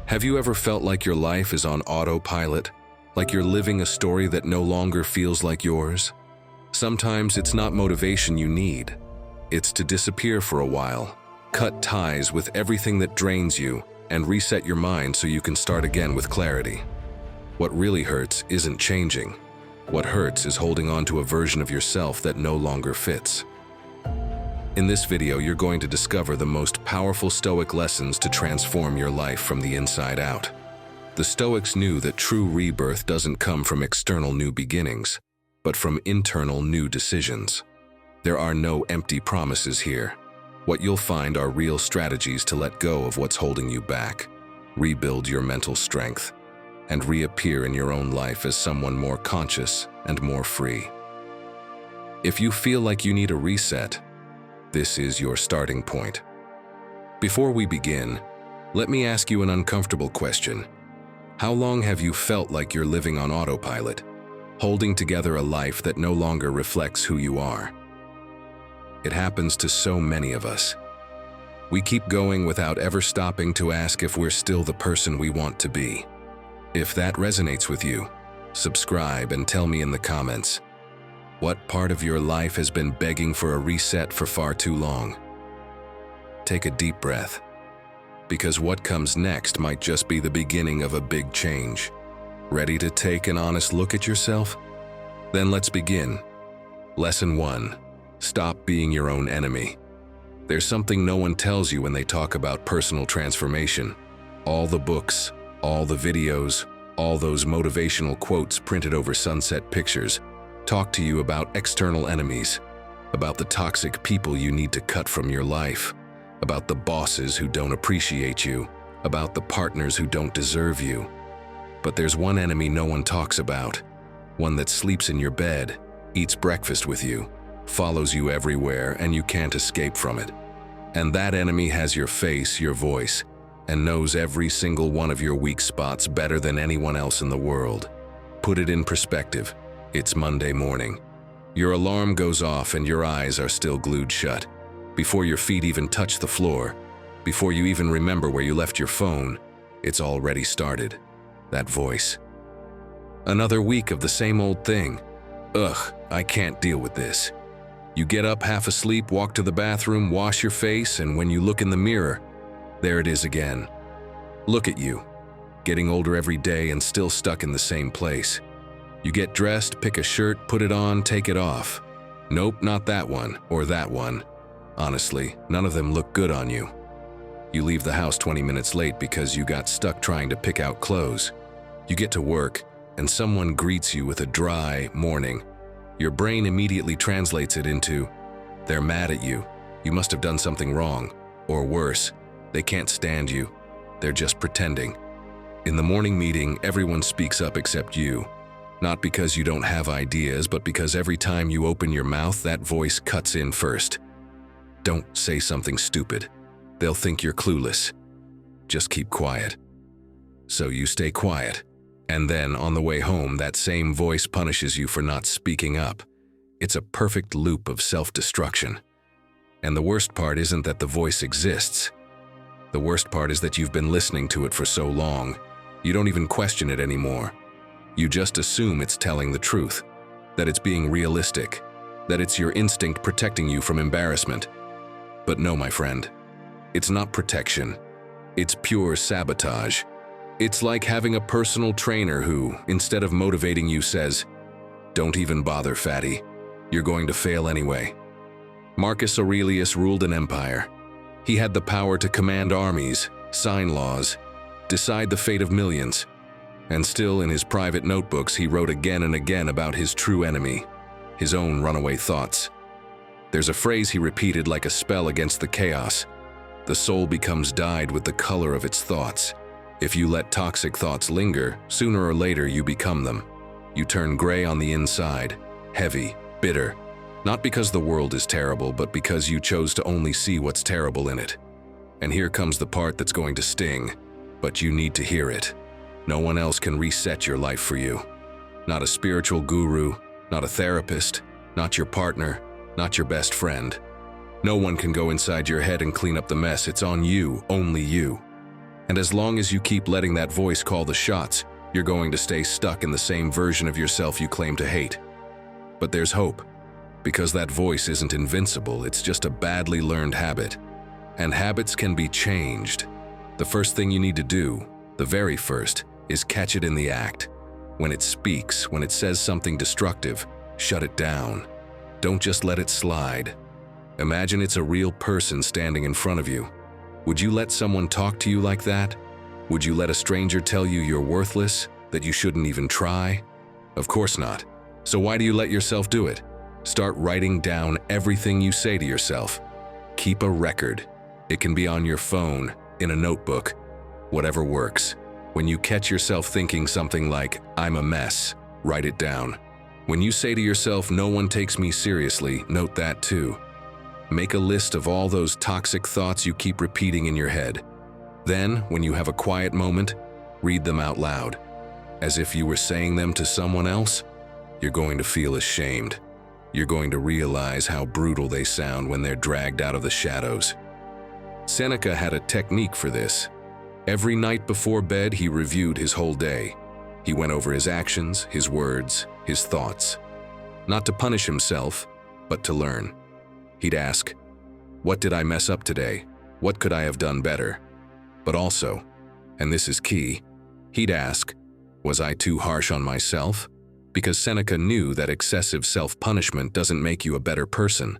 Have you ever felt like your life is on autopilot, like you're living a story that no longer feels like yours? Sometimes it's not motivation you need. It's to disappear for a while, cut ties with everything that drains you, and reset your mind so you can start again with clarity. What really hurts isn't changing. What hurts is holding on to a version of yourself that no longer fits. In this video, you're going to discover the most powerful Stoic lessons to transform your life from the inside out. The Stoics knew that true rebirth doesn't come from external new beginnings, but from internal new decisions. There are no empty promises here. What you'll find are real strategies to let go of what's holding you back, rebuild your mental strength, and reappear in your own life as someone more conscious and more free. If you feel like you need a reset, this is your starting point. Before we begin, let me ask you an uncomfortable question. How long have you felt like you're living on autopilot, holding together a life that no longer reflects who you are? It happens to so many of us. We keep going without ever stopping to ask if we're still the person we want to be. If that resonates with you, subscribe and tell me in the comments, what part of your life has been begging for a reset for far too long? Take a deep breath, because what comes next might just be the beginning of a big change. Ready to take an honest look at yourself? Then let's begin. Lesson 1. Stop being your own enemy. There's something no one tells you when they talk about personal transformation. All the books, all the videos, all those motivational quotes printed over sunset pictures talk to you about external enemies, about the toxic people you need to cut from your life, about the bosses who don't appreciate you, about the partners who don't deserve you. But there's one enemy no one talks about, one that sleeps in your bed, eats breakfast with you, follows you everywhere, and you can't escape from it. And that enemy has your face, your voice, and knows every single one of your weak spots better than anyone else in the world. Put it in perspective. It's Monday morning. Your alarm goes off and your eyes are still glued shut. Before your feet even touch the floor, before you even remember where you left your phone, it's already started. That voice. Another week of the same old thing. Ugh, I can't deal with this. You get up half asleep, walk to the bathroom, wash your face, and when you look in the mirror, there it is again. Look at you, getting older every day and still stuck in the same place. You get dressed, pick a shirt, put it on, take it off. Nope, not that one, or that one. Honestly, none of them look good on you. You leave the house 20 minutes late because you got stuck trying to pick out clothes. You get to work, and someone greets you with a dry morning. Your brain immediately translates it into, they're mad at you, you must have done something wrong, or worse, they can't stand you, they're just pretending. In the morning meeting, everyone speaks up except you. Not because you don't have ideas, but because every time you open your mouth, that voice cuts in first. Don't say something stupid. They'll think you're clueless. Just keep quiet. So you stay quiet. And then, on the way home, that same voice punishes you for not speaking up. It's a perfect loop of self-destruction. And the worst part isn't that the voice exists. The worst part is that you've been listening to it for so long, you don't even question it anymore. You just assume it's telling the truth, that it's being realistic, that it's your instinct protecting you from embarrassment. But no, my friend, it's not protection. It's pure sabotage. It's like having a personal trainer who, instead of motivating you, says, "Don't even bother, fatty. You're going to fail anyway." Marcus Aurelius ruled an empire. He had the power to command armies, sign laws, decide the fate of millions. And still, in his private notebooks, he wrote again and again about his true enemy, his own runaway thoughts. There's a phrase he repeated like a spell against the chaos. The soul becomes dyed with the color of its thoughts. If you let toxic thoughts linger, sooner or later you become them. You turn gray on the inside, heavy, bitter. Not because the world is terrible, but because you chose to only see what's terrible in it. And here comes the part that's going to sting, but you need to hear it. No one else can reset your life for you. Not a spiritual guru, not a therapist, not your partner, not your best friend. No one can go inside your head and clean up the mess. It's on you, only you. And as long as you keep letting that voice call the shots, you're going to stay stuck in the same version of yourself you claim to hate. But there's hope, because that voice isn't invincible, it's just a badly learned habit. And habits can be changed. The first thing you need to do, the very first, is catch it in the act. When it speaks, when it says something destructive, shut it down. Don't just let it slide. Imagine it's a real person standing in front of you. Would you let someone talk to you like that? Would you let a stranger tell you you're worthless, that you shouldn't even try? Of course not. So why do you let yourself do it? Start writing down everything you say to yourself. Keep a record. It can be on your phone, in a notebook, whatever works. When you catch yourself thinking something like, "I'm a mess," write it down. When you say to yourself, "No one takes me seriously," note that too. Make a list of all those toxic thoughts you keep repeating in your head. Then, when you have a quiet moment, read them out loud. As if you were saying them to someone else. You're going to feel ashamed. You're going to realize how brutal they sound when they're dragged out of the shadows. Seneca had a technique for this. Every night before bed, he reviewed his whole day. He went over his actions, his words, his thoughts. Not to punish himself, but to learn. He'd ask, "What did I mess up today? What could I have done better?" But also, and this is key, he'd ask, "Was I too harsh on myself?" Because Seneca knew that excessive self-punishment doesn't make you a better person.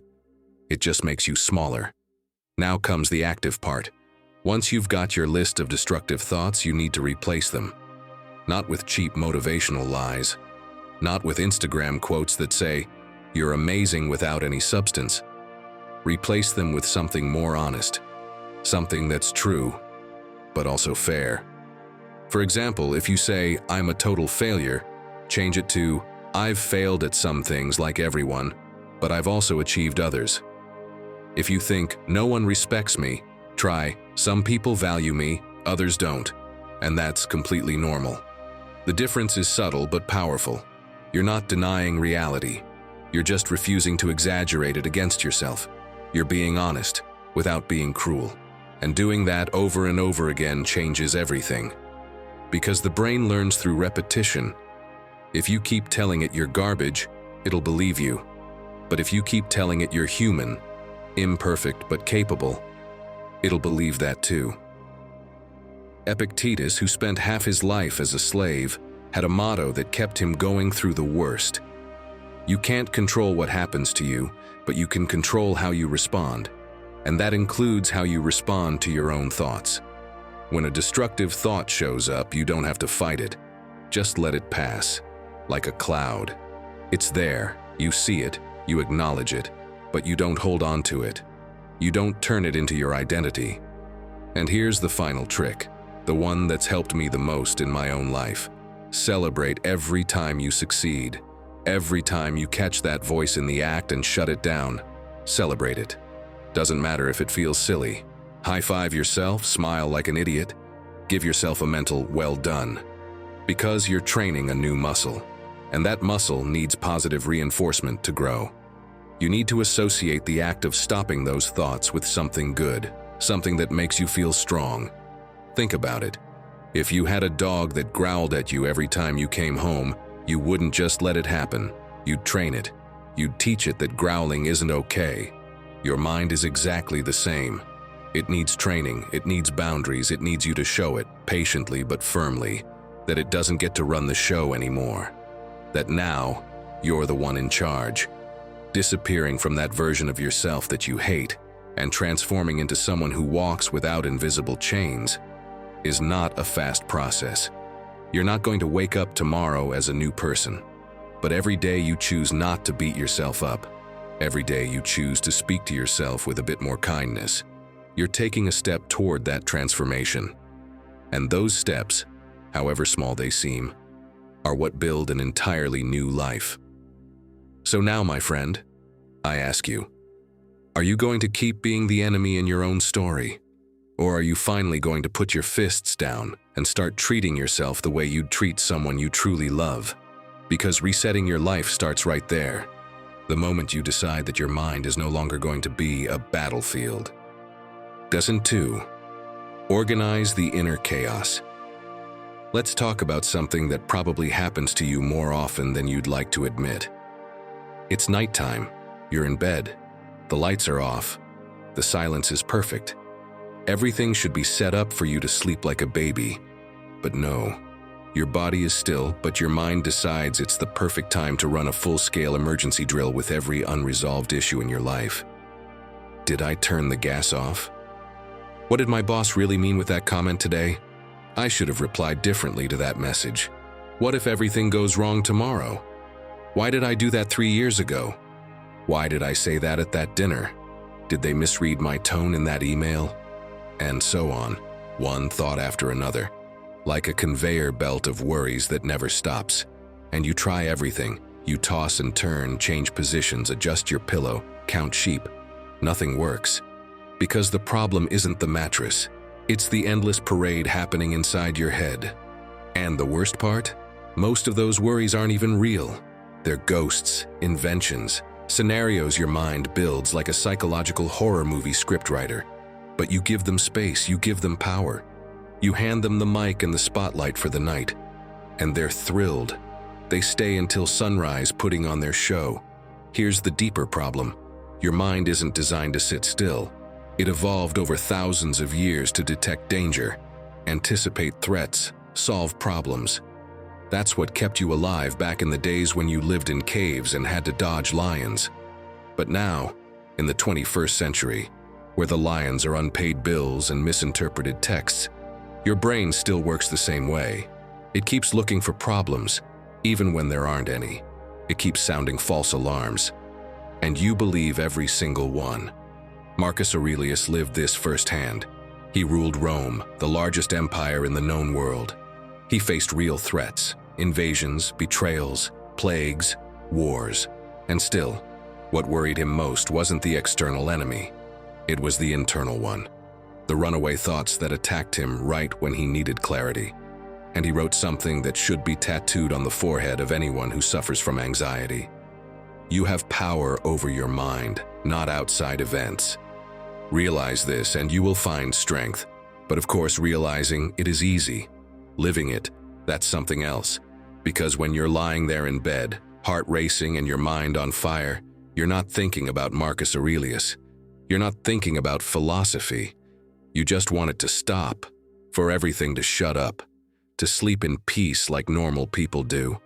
It just makes you smaller. Now comes the active part. Once you've got your list of destructive thoughts, you need to replace them. Not with cheap motivational lies. Not with Instagram quotes that say, "You're amazing," without any substance. Replace them with something more honest. Something that's true, but also fair. For example, if you say, "I'm a total failure," change it to, "I've failed at some things like everyone, but I've also achieved others." If you think, "No one respects me," try, "Some people value me, others don't," and that's completely normal. The difference is subtle but powerful. You're not denying reality. You're just refusing to exaggerate it against yourself. You're being honest, without being cruel. And doing that over and over again changes everything. Because the brain learns through repetition. If you keep telling it you're garbage, it'll believe you. But if you keep telling it you're human, imperfect but capable, it'll believe that too. Epictetus, who spent half his life as a slave, had a motto that kept him going through the worst. You can't control what happens to you, but you can control how you respond. And that includes how you respond to your own thoughts. When a destructive thought shows up, you don't have to fight it. Just let it pass, like a cloud. It's there, you see it, you acknowledge it, but you don't hold on to it. You don't turn it into your identity. And here's the final trick, the one that's helped me the most in my own life. Celebrate every time you succeed. Every time you catch that voice in the act and shut it down, celebrate it. Doesn't matter if it feels silly. High-five yourself, smile like an idiot. Give yourself a mental "well done." Because you're training a new muscle, and that muscle needs positive reinforcement to grow. You need to associate the act of stopping those thoughts with something good, something that makes you feel strong. Think about it. If you had a dog that growled at you every time you came home, you wouldn't just let it happen. You'd train it. You'd teach it that growling isn't okay. Your mind is exactly the same. It needs training, it needs boundaries, it needs you to show it, patiently but firmly, that it doesn't get to run the show anymore. That now, you're the one in charge. Disappearing from that version of yourself that you hate and transforming into someone who walks without invisible chains is not a fast process. You're not going to wake up tomorrow as a new person. But every day you choose not to beat yourself up. Every day you choose to speak to yourself with a bit more kindness. You're taking a step toward that transformation. And those steps, however small they seem, are what build an entirely new life. So now, my friend, I ask you, are you going to keep being the enemy in your own story? Or are you finally going to put your fists down and start treating yourself the way you'd treat someone you truly love? Because resetting your life starts right there, the moment you decide that your mind is no longer going to be a battlefield. Lesson 2. Organize the inner chaos. Let's talk about something that probably happens to you more often than you'd like to admit. It's nighttime. You're in bed. The lights are off. The silence is perfect. Everything should be set up for you to sleep like a baby. But no. Your body is still, but your mind decides it's the perfect time to run a full-scale emergency drill with every unresolved issue in your life. Did I turn the gas off? What did my boss really mean with that comment today? I should have replied differently to that message. What if everything goes wrong tomorrow? Why did I do that 3 years ago? Why did I say that at that dinner? Did they misread my tone in that email? And so on, one thought after another. Like a conveyor belt of worries that never stops. And you try everything. You toss and turn, change positions, adjust your pillow, count sheep. Nothing works. Because the problem isn't the mattress. It's the endless parade happening inside your head. And the worst part? Most of those worries aren't even real. They're ghosts, inventions, scenarios your mind builds like a psychological horror movie scriptwriter. But you give them space, you give them power. You hand them the mic and the spotlight for the night, and they're thrilled. They stay until sunrise putting on their show. Here's the deeper problem. Your mind isn't designed to sit still. It evolved over thousands of years to detect danger, anticipate threats, solve problems. That's what kept you alive back in the days when you lived in caves and had to dodge lions. But now, in the 21st century, where the lions are unpaid bills and misinterpreted texts, your brain still works the same way. It keeps looking for problems, even when there aren't any. It keeps sounding false alarms. And you believe every single one. Marcus Aurelius lived this firsthand. He ruled Rome, the largest empire in the known world. He faced real threats, invasions, betrayals, plagues, wars. And still, what worried him most wasn't the external enemy. It was the internal one. The runaway thoughts that attacked him right when he needed clarity. And he wrote something that should be tattooed on the forehead of anyone who suffers from anxiety. You have power over your mind, not outside events. Realize this and you will find strength. But of course, realizing it is easy. Living it, that's something else. Because when you're lying there in bed, heart racing and your mind on fire, you're not thinking about Marcus Aurelius. You're not thinking about philosophy. You just want it to stop, for everything to shut up, to sleep in peace like normal people do.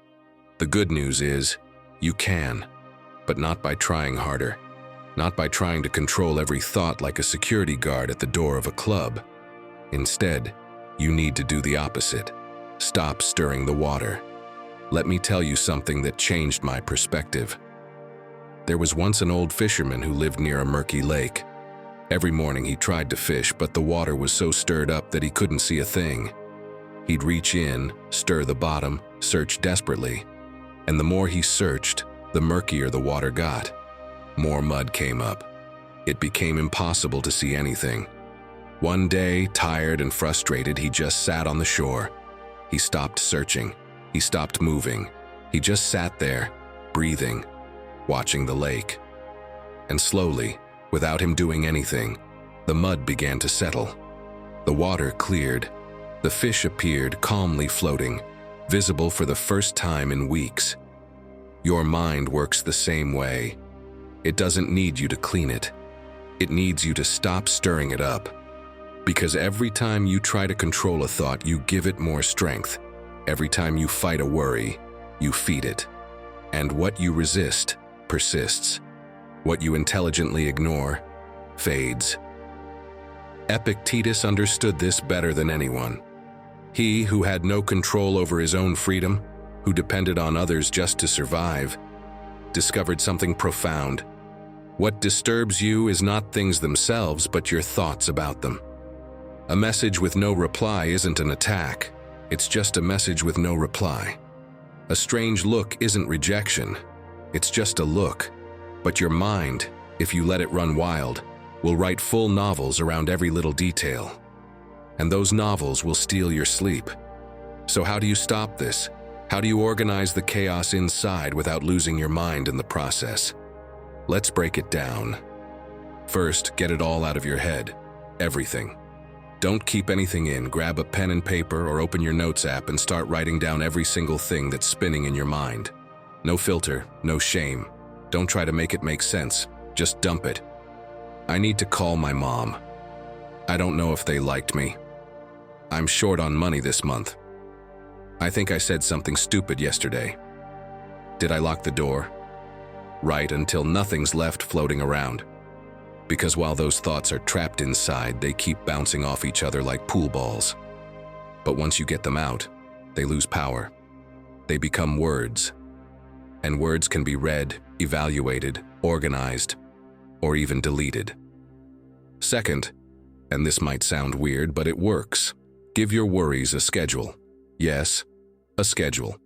The good news is, you can, but not by trying harder, not by trying to control every thought like a security guard at the door of a club. Instead, you need to do the opposite. Stop stirring the water. Let me tell you something that changed my perspective. There was once an old fisherman who lived near a murky lake. Every morning he tried to fish, but the water was so stirred up that he couldn't see a thing. He'd reach in, stir the bottom, search desperately. And the more he searched, the murkier the water got. More mud came up. It became impossible to see anything. One day, tired and frustrated, he just sat on the shore. He stopped searching. He stopped moving. He just sat there, breathing, watching the lake. And slowly, without him doing anything, the mud began to settle. The water cleared. The fish appeared calmly floating, visible for the first time in weeks. Your mind works the same way. It doesn't need you to clean it. It needs you to stop stirring it up. Because every time you try to control a thought, you give it more strength. Every time you fight a worry, you feed it. And what you resist persists. What you intelligently ignore fades. Epictetus understood this better than anyone. He, who had no control over his own freedom, who depended on others just to survive, discovered something profound. What disturbs you is not things themselves, but your thoughts about them. A message with no reply isn't an attack. It's just a message with no reply. A strange look isn't rejection. It's just a look. But your mind, if you let it run wild, will write full novels around every little detail. And those novels will steal your sleep. So how do you stop this? How do you organize the chaos inside without losing your mind in the process? Let's break it down. First, get it all out of your head. Everything. Don't keep anything in. Grab a pen and paper or open your notes app and start writing down every single thing that's spinning in your mind. No filter, no shame. Don't try to make it make sense. Just dump it. I need to call my mom. I don't know if they liked me. I'm short on money this month. I think I said something stupid yesterday. Did I lock the door? Right, until nothing's left floating around. Because while those thoughts are trapped inside, they keep bouncing off each other like pool balls. But once you get them out, they lose power. They become words. And words can be read, evaluated, organized, or even deleted. Second, and this might sound weird, but it works, give your worries a schedule. Yes, a schedule.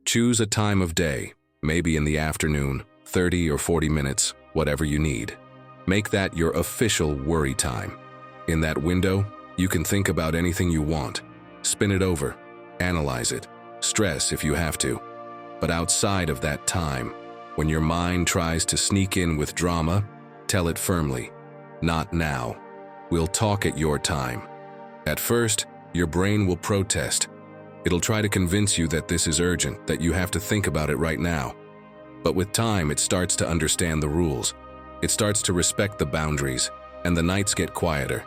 Choose a time of day, maybe in the afternoon, 30 or 40 minutes, whatever you need. Make that your official worry time. In that window, you can think about anything you want. Spin it over, analyze it, stress if you have to. But outside of that time, when your mind tries to sneak in with drama, tell it firmly, not now. We'll talk at your time. At first, your brain will protest. It'll try to convince you that this is urgent, that you have to think about it right now. But with time, it starts to understand the rules. It starts to respect the boundaries, and the nights get quieter.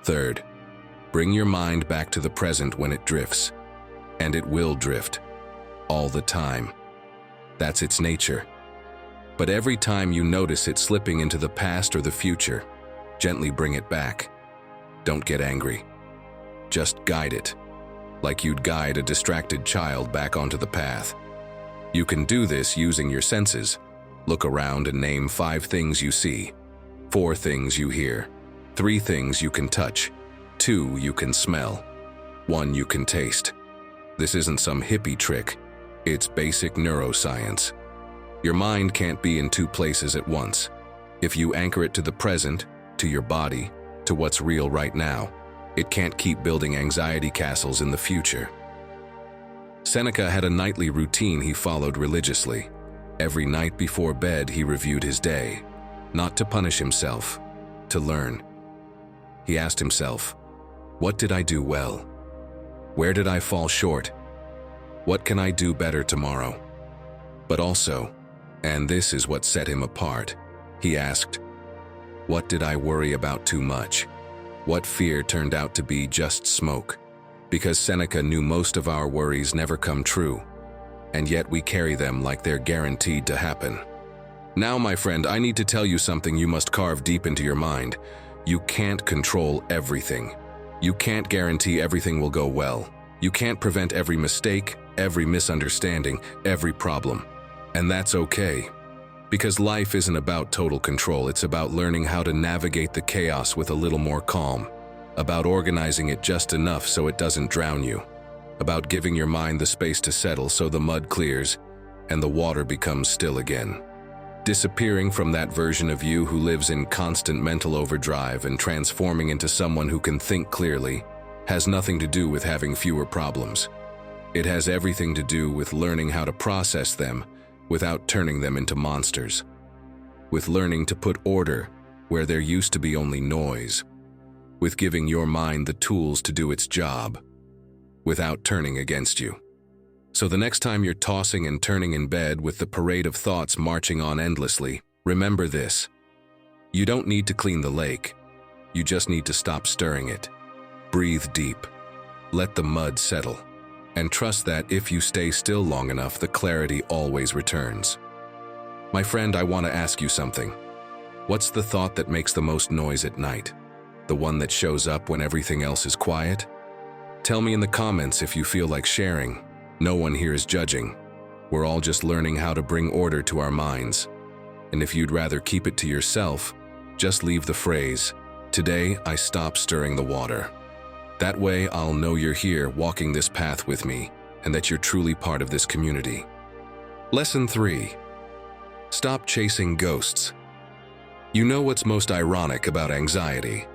Third, bring your mind back to the present when it drifts. And it will drift. All the time. That's its nature. But every time you notice it slipping into the past or the future, gently bring it back. Don't get angry. Just guide it, like you'd guide a distracted child back onto the path. You can do this using your senses. Look around and name 5 things you see, 4 things you hear, 3 things you can touch, 2 you can smell, 1 you can taste. This isn't some hippie trick. It's basic neuroscience. Your mind can't be in 2 places at once. If you anchor it to the present, to your body, to what's real right now, it can't keep building anxiety castles in the future. Seneca had a nightly routine he followed religiously. Every night before bed, he reviewed his day, not to punish himself, to learn. He asked himself, what did I do well? Where did I fall short? What can I do better tomorrow? But also, and this is what set him apart, he asked, what did I worry about too much? What fear turned out to be just smoke? Because Seneca knew most of our worries never come true, and yet we carry them like they're guaranteed to happen. Now, my friend, I need to tell you something you must carve deep into your mind. You can't control everything. You can't guarantee everything will go well. You can't prevent every mistake, every misunderstanding, every problem. And that's okay. Because life isn't about total control, it's about learning how to navigate the chaos with a little more calm, about organizing it just enough so it doesn't drown you, about giving your mind the space to settle so the mud clears and the water becomes still again. Disappearing from that version of you who lives in constant mental overdrive and transforming into someone who can think clearly has nothing to do with having fewer problems. It has everything to do with learning how to process them without turning them into monsters, with learning to put order where there used to be only noise, with giving your mind the tools to do its job, without turning against you. So the next time you're tossing and turning in bed with the parade of thoughts marching on endlessly, remember this. You don't need to clean the lake. You just need to stop stirring it. Breathe deep. Let the mud settle. And trust that if you stay still long enough, the clarity always returns. My friend, I want to ask you something. What's the thought that makes the most noise at night? The one that shows up when everything else is quiet? Tell me in the comments if you feel like sharing. No one here is judging. We're all just learning how to bring order to our minds. And if you'd rather keep it to yourself, just leave the phrase, "Today I stop stirring the water." That way I'll know you're here walking this path with me and that you're truly part of this community. Lesson 3. Stop chasing ghosts. You know what's most ironic about anxiety?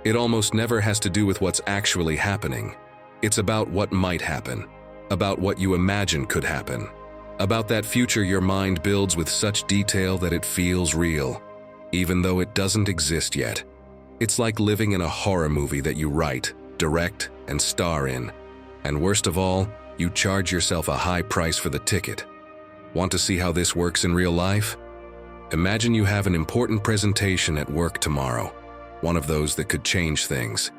It almost never has to do with what's actually happening. It's about what might happen, about what you imagine could happen, about that future your mind builds with such detail that it feels real, even though it doesn't exist yet. It's like living in a horror movie that you write, direct, and star in. And worst of all, you charge yourself a high price for the ticket. Want to see how this works in real life? Imagine you have an important presentation at work tomorrow, one of those that could change things.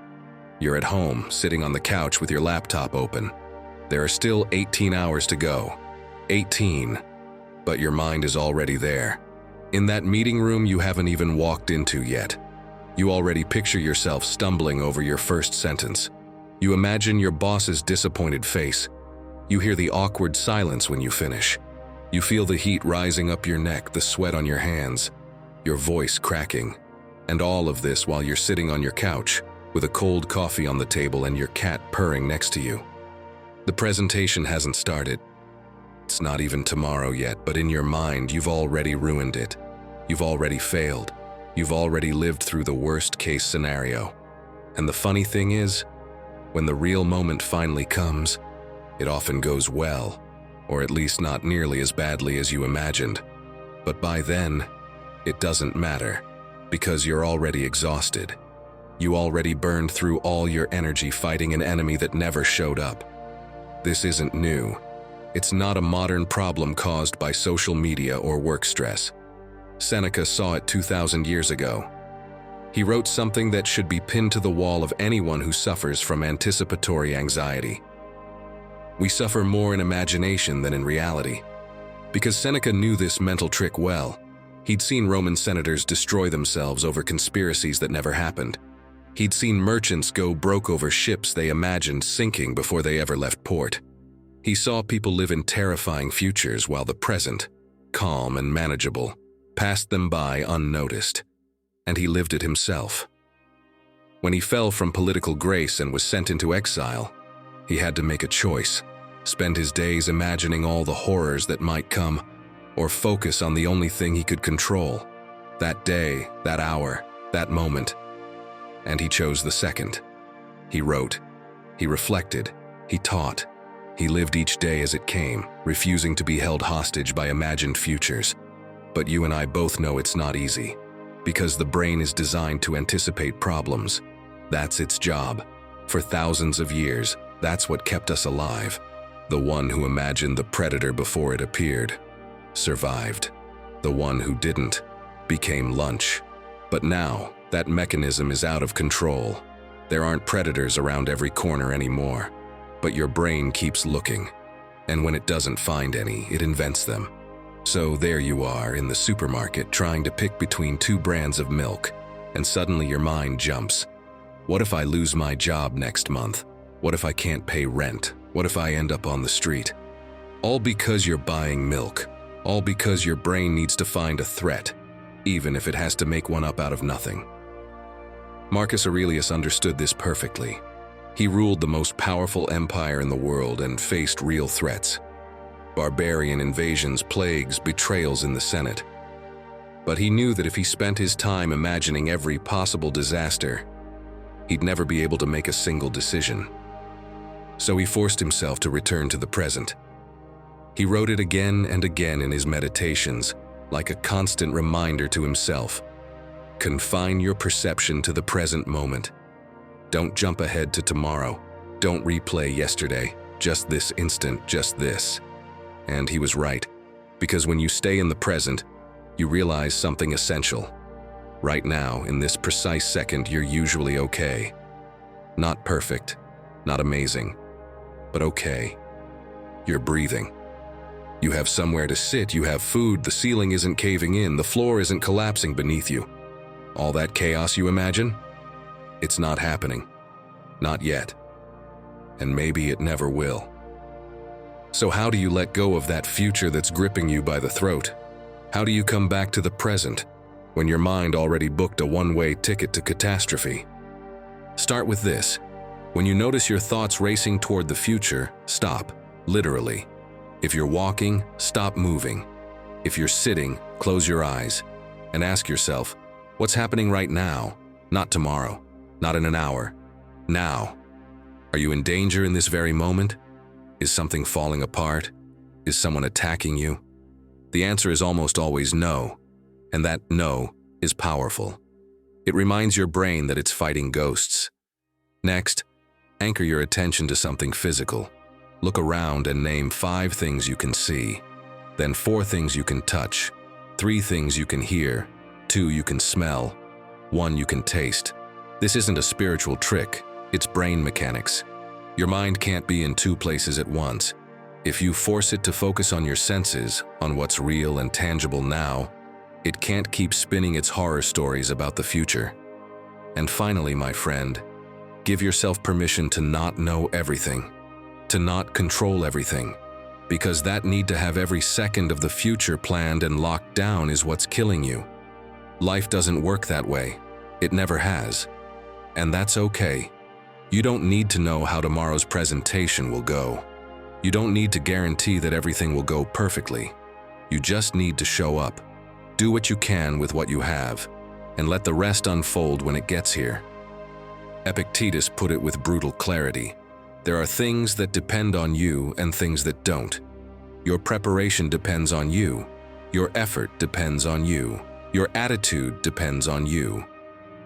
You're at home, sitting on the couch with your laptop open. There are still 18 hours to go. 18. But your mind is already there. In that meeting room you haven't even walked into yet. You already picture yourself stumbling over your first sentence. You imagine your boss's disappointed face. You hear the awkward silence when you finish. You feel the heat rising up your neck, the sweat on your hands, your voice cracking. And all of this while you're sitting on your couch, with a cold coffee on the table and your cat purring next to you. The presentation hasn't started. It's not even tomorrow yet, but in your mind, you've already ruined it. You've already failed. You've already lived through the worst-case scenario. And the funny thing is, when the real moment finally comes, it often goes well, or at least not nearly as badly as you imagined. But by then, it doesn't matter, because you're already exhausted. You already burned through all your energy fighting an enemy that never showed up. This isn't new. It's not a modern problem caused by social media or work stress. Seneca saw it 2,000 years ago. He wrote something that should be pinned to the wall of anyone who suffers from anticipatory anxiety. We suffer more in imagination than in reality. Because Seneca knew this mental trick well, he'd seen Roman senators destroy themselves over conspiracies that never happened. He'd seen merchants go broke over ships they imagined sinking before they ever left port. He saw people live in terrifying futures while the present, calm and manageable, passed them by unnoticed. And he lived it himself. When he fell from political grace and was sent into exile, he had to make a choice: spend his days imagining all the horrors that might come, or focus on the only thing he could control, that day, that hour, that moment. And he chose the second. He wrote, he reflected, he taught, he lived each day as it came, refusing to be held hostage by imagined futures. But you and I both know it's not easy, because the brain is designed to anticipate problems. That's its job. For thousands of years, that's what kept us alive. The one who imagined the predator before it appeared survived. The one who didn't became lunch. But now, that mechanism is out of control. There aren't predators around every corner anymore. But your brain keeps looking. And when it doesn't find any, it invents them. So there you are in the supermarket trying to pick between two brands of milk, and suddenly your mind jumps. What if I lose my job next month? What if I can't pay rent? What if I end up on the street? All because you're buying milk. All because your brain needs to find a threat, even if it has to make one up out of nothing. Marcus Aurelius understood this perfectly. He ruled the most powerful empire in the world and faced real threats. Barbarian invasions, plagues, betrayals in the Senate. But he knew that if he spent his time imagining every possible disaster, he'd never be able to make a single decision. So he forced himself to return to the present. He wrote it again and again in his meditations, like a constant reminder to himself. Confine your perception to the present moment. Don't jump ahead to tomorrow. Don't replay yesterday. Just this instant, just this. And he was right, because when you stay in the present, you realize something essential. Right now, in this precise second, you're usually okay. Not perfect, not amazing, but okay. You're breathing. You have somewhere to sit, you have food, the ceiling isn't caving in, the floor isn't collapsing beneath you. All that chaos you imagine? It's not happening. Not yet. And maybe it never will. So how do you let go of that future that's gripping you by the throat? How do you come back to the present when your mind already booked a one-way ticket to catastrophe? Start with this. When you notice your thoughts racing toward the future, stop, literally. If you're walking, stop moving. If you're sitting, close your eyes and ask yourself, what's happening right now? Not tomorrow, not in an hour. Now. Are you in danger in this very moment? Is something falling apart? Is someone attacking you? The answer is almost always no, and that no is powerful. It reminds your brain that it's fighting ghosts. Next, anchor your attention to something physical. Look around and name 5 things you can see, then 4 things you can touch, 3 things you can hear, 2 you can smell, 1 you can taste. This isn't a spiritual trick, it's brain mechanics. Your mind can't be in 2 places at once. If you force it to focus on your senses, on what's real and tangible now, it can't keep spinning its horror stories about the future. And finally, my friend, give yourself permission to not know everything, to not control everything, because that need to have every second of the future planned and locked down is what's killing you. Life doesn't work that way. It never has. And that's okay. You don't need to know how tomorrow's presentation will go. You don't need to guarantee that everything will go perfectly. You just need to show up. Do what you can with what you have, and let the rest unfold when it gets here. Epictetus put it with brutal clarity. There are things that depend on you and things that don't. Your preparation depends on you. Your effort depends on you. Your attitude depends on you.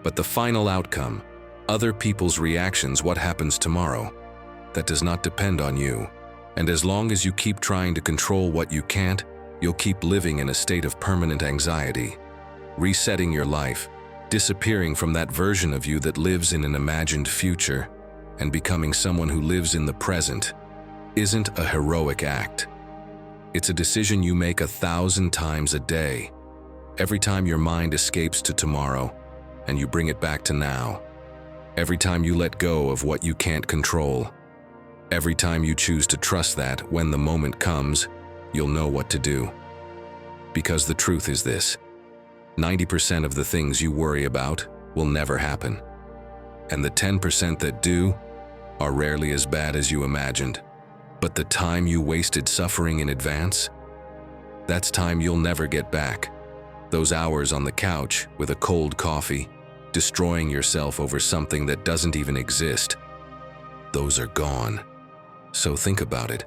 But the final outcome, other people's reactions, what happens tomorrow, that does not depend on you. And as long as you keep trying to control what you can't, you'll keep living in a state of permanent anxiety, resetting your life, disappearing from that version of you that lives in an imagined future, and becoming someone who lives in the present isn't a heroic act. It's a decision you make 1,000 times a day. Every time your mind escapes to tomorrow and you bring it back to now. Every time you let go of what you can't control. Every time you choose to trust that when the moment comes, you'll know what to do. Because the truth is this: 90% of the things you worry about will never happen. And the 10% that do are rarely as bad as you imagined. But the time you wasted suffering in advance, that's time you'll never get back. Those hours on the couch with a cold coffee, destroying yourself over something that doesn't even exist, those are gone. So think about it.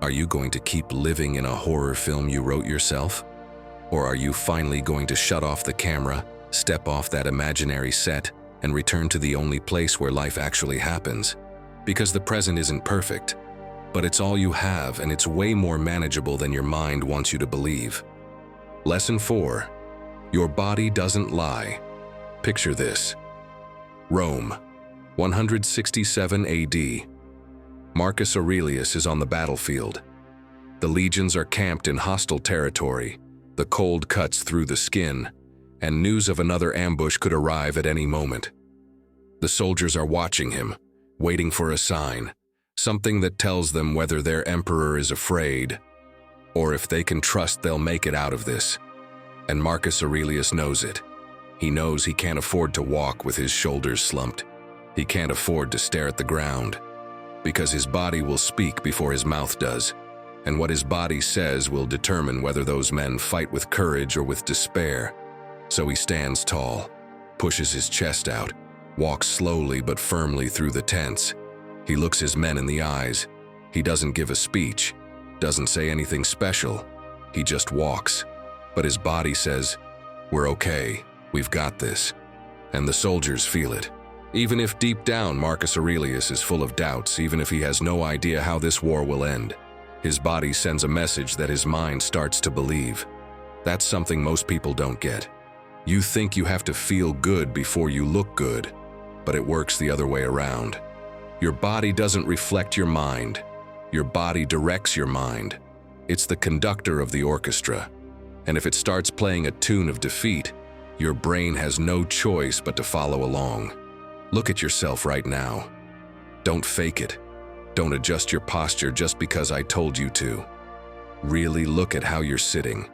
Are you going to keep living in a horror film you wrote yourself? Or are you finally going to shut off the camera, step off that imaginary set, and return to the only place where life actually happens? Because the present isn't perfect, but it's all you have, and it's way more manageable than your mind wants you to believe. Lesson 4. Your body doesn't lie. Picture this. Rome, 167 AD. Marcus Aurelius is on the battlefield. The legions are camped in hostile territory. The cold cuts through the skin, and news of another ambush could arrive at any moment. The soldiers are watching him, waiting for a sign, something that tells them whether their emperor is afraid, or if they can trust they'll make it out of this. And Marcus Aurelius knows it. He knows he can't afford to walk with his shoulders slumped. He can't afford to stare at the ground, because his body will speak before his mouth does, and what his body says will determine whether those men fight with courage or with despair. So he stands tall, pushes his chest out, walks slowly but firmly through the tents. He looks his men in the eyes. He doesn't give a speech, doesn't say anything special. He just walks. But his body says, "We're okay, we've got this." And the soldiers feel it. Even if deep down Marcus Aurelius is full of doubts, even if he has no idea how this war will end, his body sends a message that his mind starts to believe. That's something most people don't get. You think you have to feel good before you look good, but it works the other way around. Your body doesn't reflect your mind. Your body directs your mind. It's the conductor of the orchestra. And if it starts playing a tune of defeat, your brain has no choice but to follow along. Look at yourself right now. Don't fake it. Don't adjust your posture just because I told you to. Really look at how you're sitting.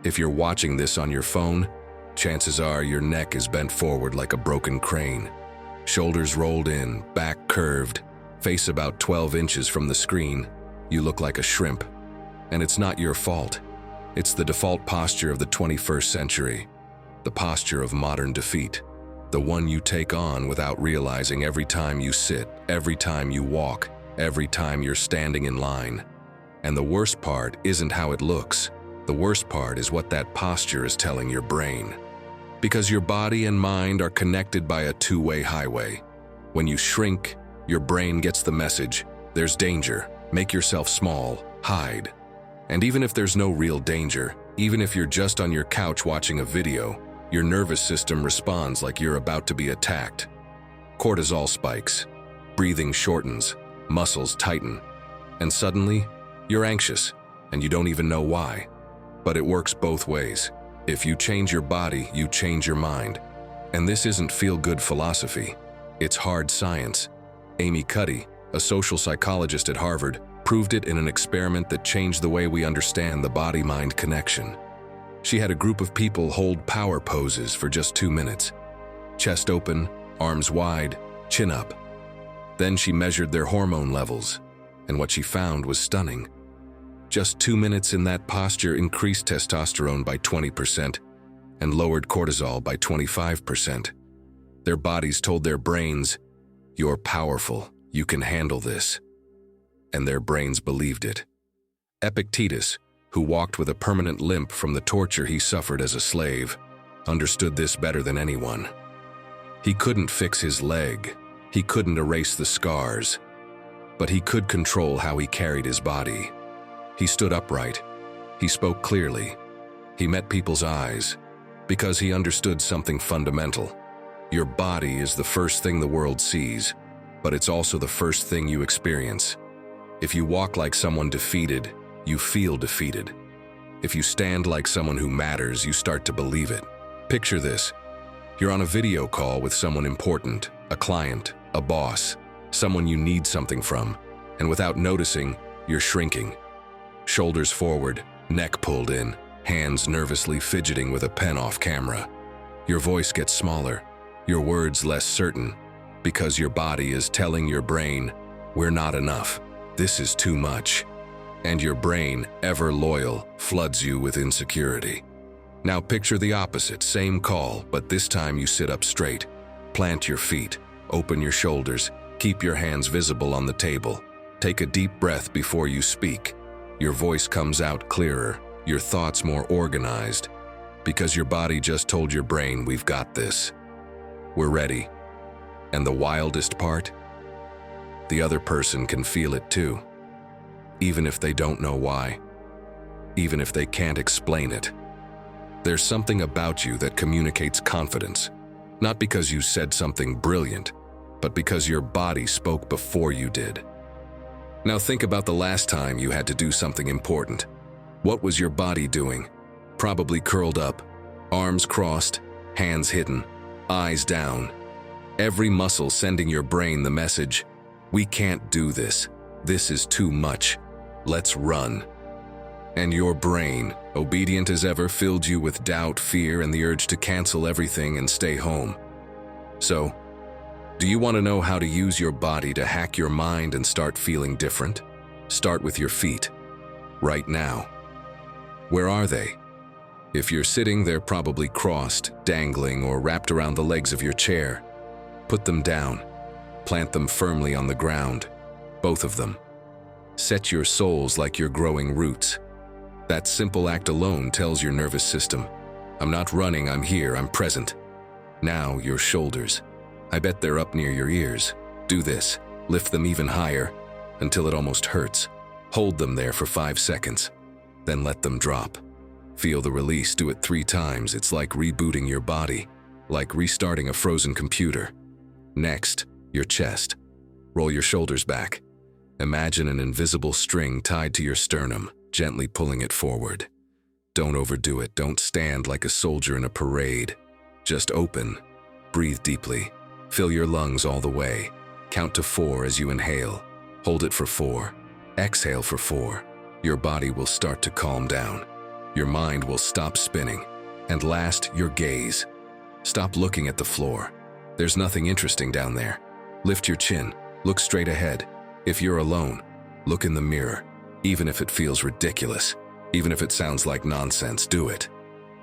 If you're watching this on your phone, chances are your neck is bent forward like a broken crane. Shoulders rolled in, back curved, face about 12 inches from the screen. You look like a shrimp. And it's not your fault. It's the default posture of the 21st century. The posture of modern defeat. The one you take on without realizing every time you sit, every time you walk, every time you're standing in line. And the worst part isn't how it looks. The worst part is what that posture is telling your brain. Because your body and mind are connected by a two-way highway. When you shrink, your brain gets the message, there's danger, make yourself small, hide. And even if there's no real danger, even if you're just on your couch watching a video, your nervous system responds like you're about to be attacked. Cortisol spikes, breathing shortens, muscles tighten, and suddenly, you're anxious, and you don't even know why. But it works both ways. If you change your body, you change your mind. And this isn't feel-good philosophy. It's hard science. Amy Cuddy, a social psychologist at Harvard, proved it in an experiment that changed the way we understand the body-mind connection. She had a group of people hold power poses for just 2 minutes. Chest open, arms wide, chin up. Then she measured their hormone levels, and what she found was stunning. Just 2 minutes in that posture increased testosterone by 20% and lowered cortisol by 25%. Their bodies told their brains, "You're powerful, you can handle this." And their brains believed it. Epictetus, who walked with a permanent limp from the torture he suffered as a slave, understood this better than anyone. He couldn't fix his leg, he couldn't erase the scars, but he could control how he carried his body. He stood upright. He spoke clearly. He met people's eyes because he understood something fundamental. Your body is the first thing the world sees, but it's also the first thing you experience. If you walk like someone defeated, you feel defeated. If you stand like someone who matters, you start to believe it. Picture this. You're on a video call with someone important, a client, a boss, someone you need something from, and without noticing, you're shrinking. Shoulders forward, neck pulled in, hands nervously fidgeting with a pen off camera. Your voice gets smaller, your words less certain, because your body is telling your brain, "We're not enough, this is too much." And your brain, ever loyal, floods you with insecurity. Now picture the opposite, same call, but this time you sit up straight. Plant your feet, open your shoulders, keep your hands visible on the table. Take a deep breath before you speak. Your voice comes out clearer, your thoughts more organized, because your body just told your brain, "We've got this. We're ready." And the wildest part? The other person can feel it too, even if they don't know why, even if they can't explain it. There's something about you that communicates confidence, not because you said something brilliant, but because your body spoke before you did. Now think about the last time you had to do something important. What was your body doing? Probably curled up, arms crossed, hands hidden, eyes down. Every muscle sending your brain the message, "We can't do this. This is too much. Let's run." And your brain, obedient as ever, filled you with doubt, fear, and the urge to cancel everything and stay home. So, do you want to know how to use your body to hack your mind and start feeling different? Start with your feet, right now. Where are they? If you're sitting, they're probably crossed, dangling, or wrapped around the legs of your chair. Put them down. Plant them firmly on the ground, both of them. Set your soles like you're growing roots. That simple act alone tells your nervous system, "I'm not running, I'm here, I'm present." Now your shoulders. I bet they're up near your ears. Do this. Lift them even higher, until it almost hurts. Hold them there for 5 seconds. Then let them drop. Feel the release. Do it 3 times. It's like rebooting your body, like restarting a frozen computer. Next, your chest. Roll your shoulders back. Imagine an invisible string tied to your sternum, gently pulling it forward. Don't overdo it. Don't stand like a soldier in a parade. Just open. Breathe deeply. Fill your lungs all the way. Count to 4 as you inhale. Hold it for 4. Exhale for 4. Your body will start to calm down. Your mind will stop spinning. And last, your gaze. Stop looking at the floor. There's nothing interesting down there. Lift your chin. Look straight ahead. If you're alone, look in the mirror. Even if it feels ridiculous, even if it sounds like nonsense, do it.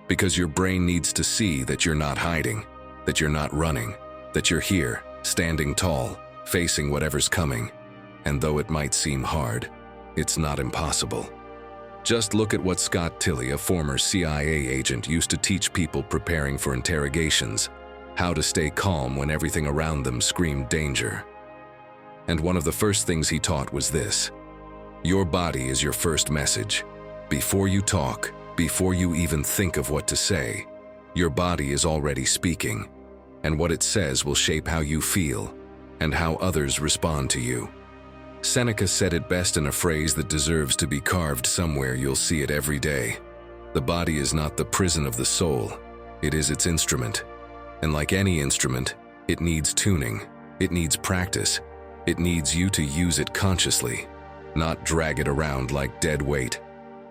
Because your brain needs to see that you're not hiding, that you're not running, that you're here, standing tall, facing whatever's coming. And though it might seem hard, it's not impossible. Just look at what Scott Tilley, a former CIA agent, used to teach people preparing for interrogations: how to stay calm when everything around them screamed danger. And one of the first things he taught was this: your body is your first message. Before you talk, before you even think of what to say, your body is already speaking, and what it says will shape how you feel and how others respond to you. Seneca said it best in a phrase that deserves to be carved somewhere. You'll see it every day. The body is not the prison of the soul, it is its instrument. And like any instrument, it needs tuning, it needs practice, it needs you to use it consciously, not drag it around like dead weight.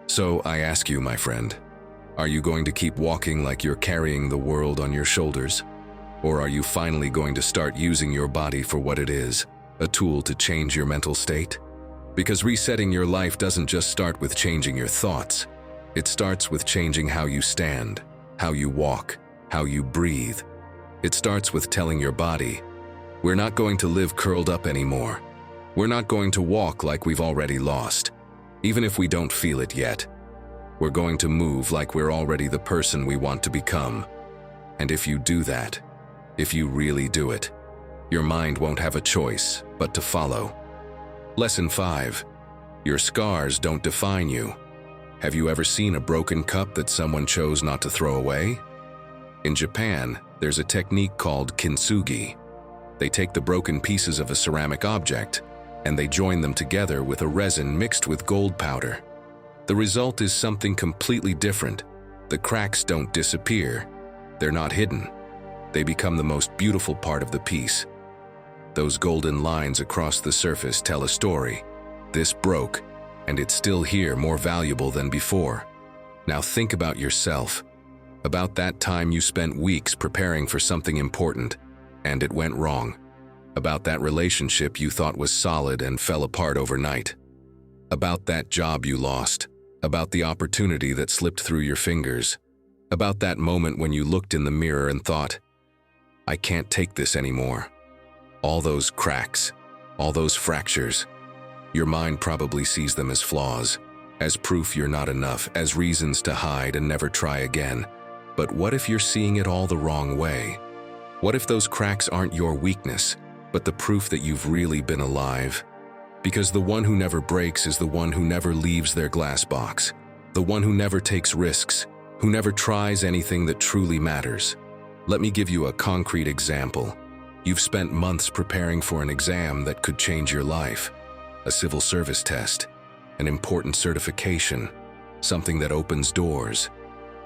So I ask you, my friend, are you going to keep walking like you're carrying the world on your shoulders? Or are you finally going to start using your body for what it is, a tool to change your mental state? Because resetting your life doesn't just start with changing your thoughts. It starts with changing how you stand, how you walk, how you breathe. It starts with telling your body, we're not going to live curled up anymore. We're not going to walk like we've already lost, even if we don't feel it yet. We're going to move like we're already the person we want to become. And if you do that, if you really do it, your mind won't have a choice but to follow. Lesson 5. Your scars don't define you. Have you ever seen a broken cup that someone chose not to throw away? In Japan, there's a technique called kintsugi. They take the broken pieces of a ceramic object and they join them together with a resin mixed with gold powder. The result is something completely different. The cracks don't disappear. They're not hidden. They become the most beautiful part of the piece. Those golden lines across the surface tell a story. This broke, and it's still here, more valuable than before. Now think about yourself, about that time you spent weeks preparing for something important, and it went wrong. About that relationship you thought was solid and fell apart overnight. About that job you lost. About the opportunity that slipped through your fingers. About that moment when you looked in the mirror and thought, I can't take this anymore. All those cracks, all those fractures, your mind probably sees them as flaws, as proof you're not enough, as reasons to hide and never try again. But what if you're seeing it all the wrong way? What if those cracks aren't your weakness, but the proof that you've really been alive? Because the one who never breaks is the one who never leaves their glass box, the one who never takes risks, who never tries anything that truly matters. Let me give you a concrete example. You've spent months preparing for an exam that could change your life. A civil service test, an important certification, something that opens doors.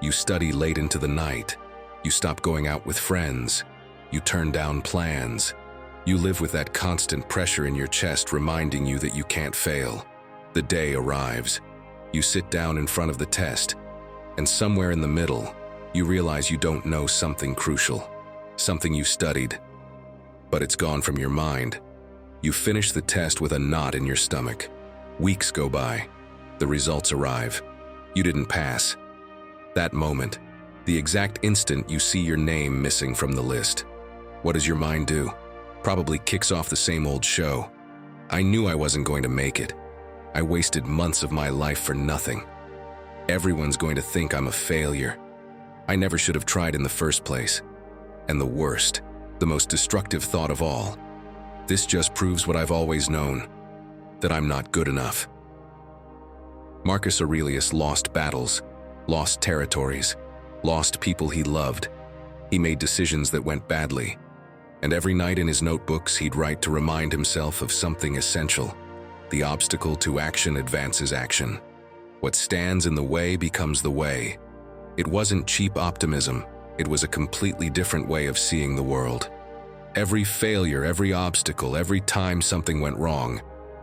You study late into the night. You stop going out with friends. You turn down plans. You live with that constant pressure in your chest reminding you that you can't fail. The day arrives. You sit down in front of the test, and somewhere in the middle, you realize you don't know something crucial, something you studied, but it's gone from your mind. You finish the test with a knot in your stomach. Weeks go by. The results arrive. You didn't pass. That moment, the exact instant you see your name missing from the list, what does your mind do? Probably kicks off the same old show. I knew I wasn't going to make it. I wasted months of my life for nothing. Everyone's going to think I'm a failure. I never should have tried in the first place. And the worst, the most destructive thought of all, this just proves what I've always known, that I'm not good enough. Marcus Aurelius lost battles, lost territories, lost people he loved. He made decisions that went badly. And every night in his notebooks he'd write to remind himself of something essential. The obstacle to action advances action. What stands in the way becomes the way. It wasn't cheap optimism. It was a completely different way of seeing the world. Every failure, every obstacle, every time something went wrong,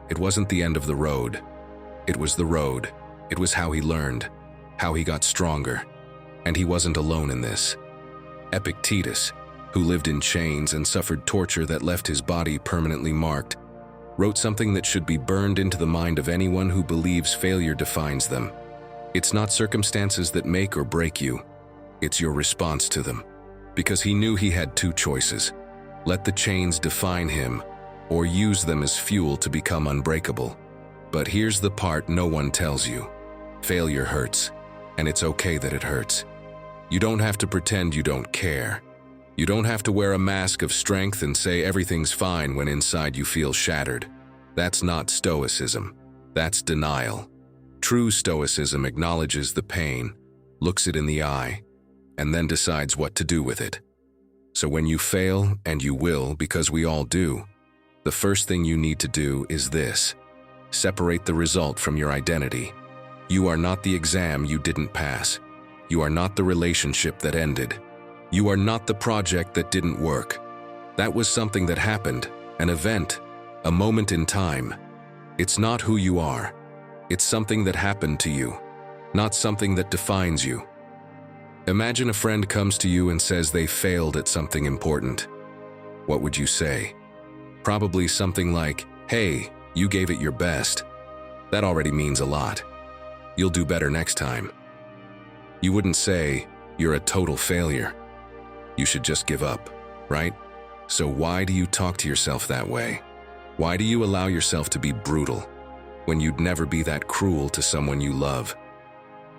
it wasn't the end of the road. It was the road. It was how he learned, how he got stronger. And he wasn't alone in this. Epictetus, who lived in chains and suffered torture that left his body permanently marked, wrote something that should be burned into the mind of anyone who believes failure defines them. It's not circumstances that make or break you. It's your response to them. Because he knew he had two choices. Let the chains define him, or use them as fuel to become unbreakable. But here's the part no one tells you. Failure hurts, and it's okay that it hurts. You don't have to pretend you don't care. You don't have to wear a mask of strength and say everything's fine when inside you feel shattered. That's not Stoicism. That's denial. True Stoicism acknowledges the pain, looks it in the eye, and then decides what to do with it. So when you fail, and you will because we all do, the first thing you need to do is this: separate the result from your identity. You are not the exam you didn't pass. You are not the relationship that ended. You are not the project that didn't work. That was something that happened, an event, a moment in time. It's not who you are. It's something that happened to you, not something that defines you. Imagine a friend comes to you and says they failed at something important. What would you say? Probably something like, "Hey, you gave it your best." That already means a lot. You'll do better next time. You wouldn't say, "You're a total failure." You should just give up, right? So why do you talk to yourself that way? Why do you allow yourself to be brutal when you'd never be that cruel to someone you love?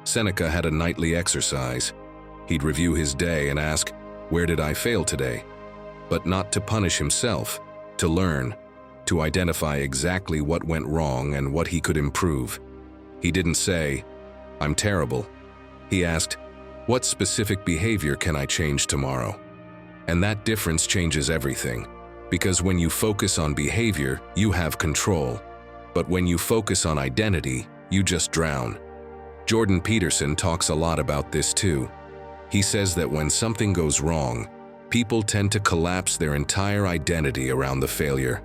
Seneca had a nightly exercise. He'd review his day and ask, "Where did I fail today?" But not to punish himself, to learn, to identify exactly what went wrong and what he could improve. He didn't say, "I'm terrible." He asked, "What specific behavior can I change tomorrow?" And that difference changes everything, because when you focus on behavior, you have control. But when you focus on identity, you just drown. Jordan Peterson talks a lot about this too. He says that when something goes wrong, people tend to collapse their entire identity around the failure.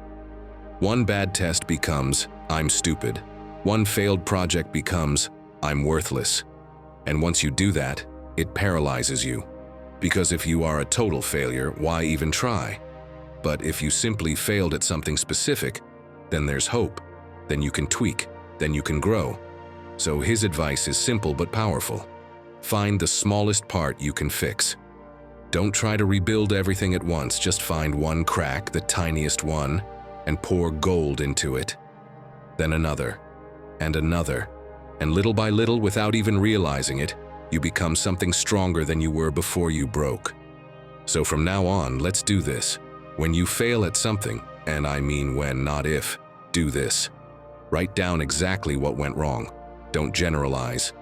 One bad test becomes, "I'm stupid." One failed project becomes, "I'm worthless." And once you do that, it paralyzes you. Because if you are a total failure, why even try? But if you simply failed at something specific, then there's hope. Then you can tweak. Then you can grow. So his advice is simple but powerful. Find the smallest part you can fix. Don't try to rebuild everything at once. Just find one crack, the tiniest one, and pour gold into it. Then another, and another. And little by little, without even realizing it, you become something stronger than you were before you broke. So from now on, let's do this. When you fail at something, and I mean when, not if, do this. Write down exactly what went wrong. Don't generalize.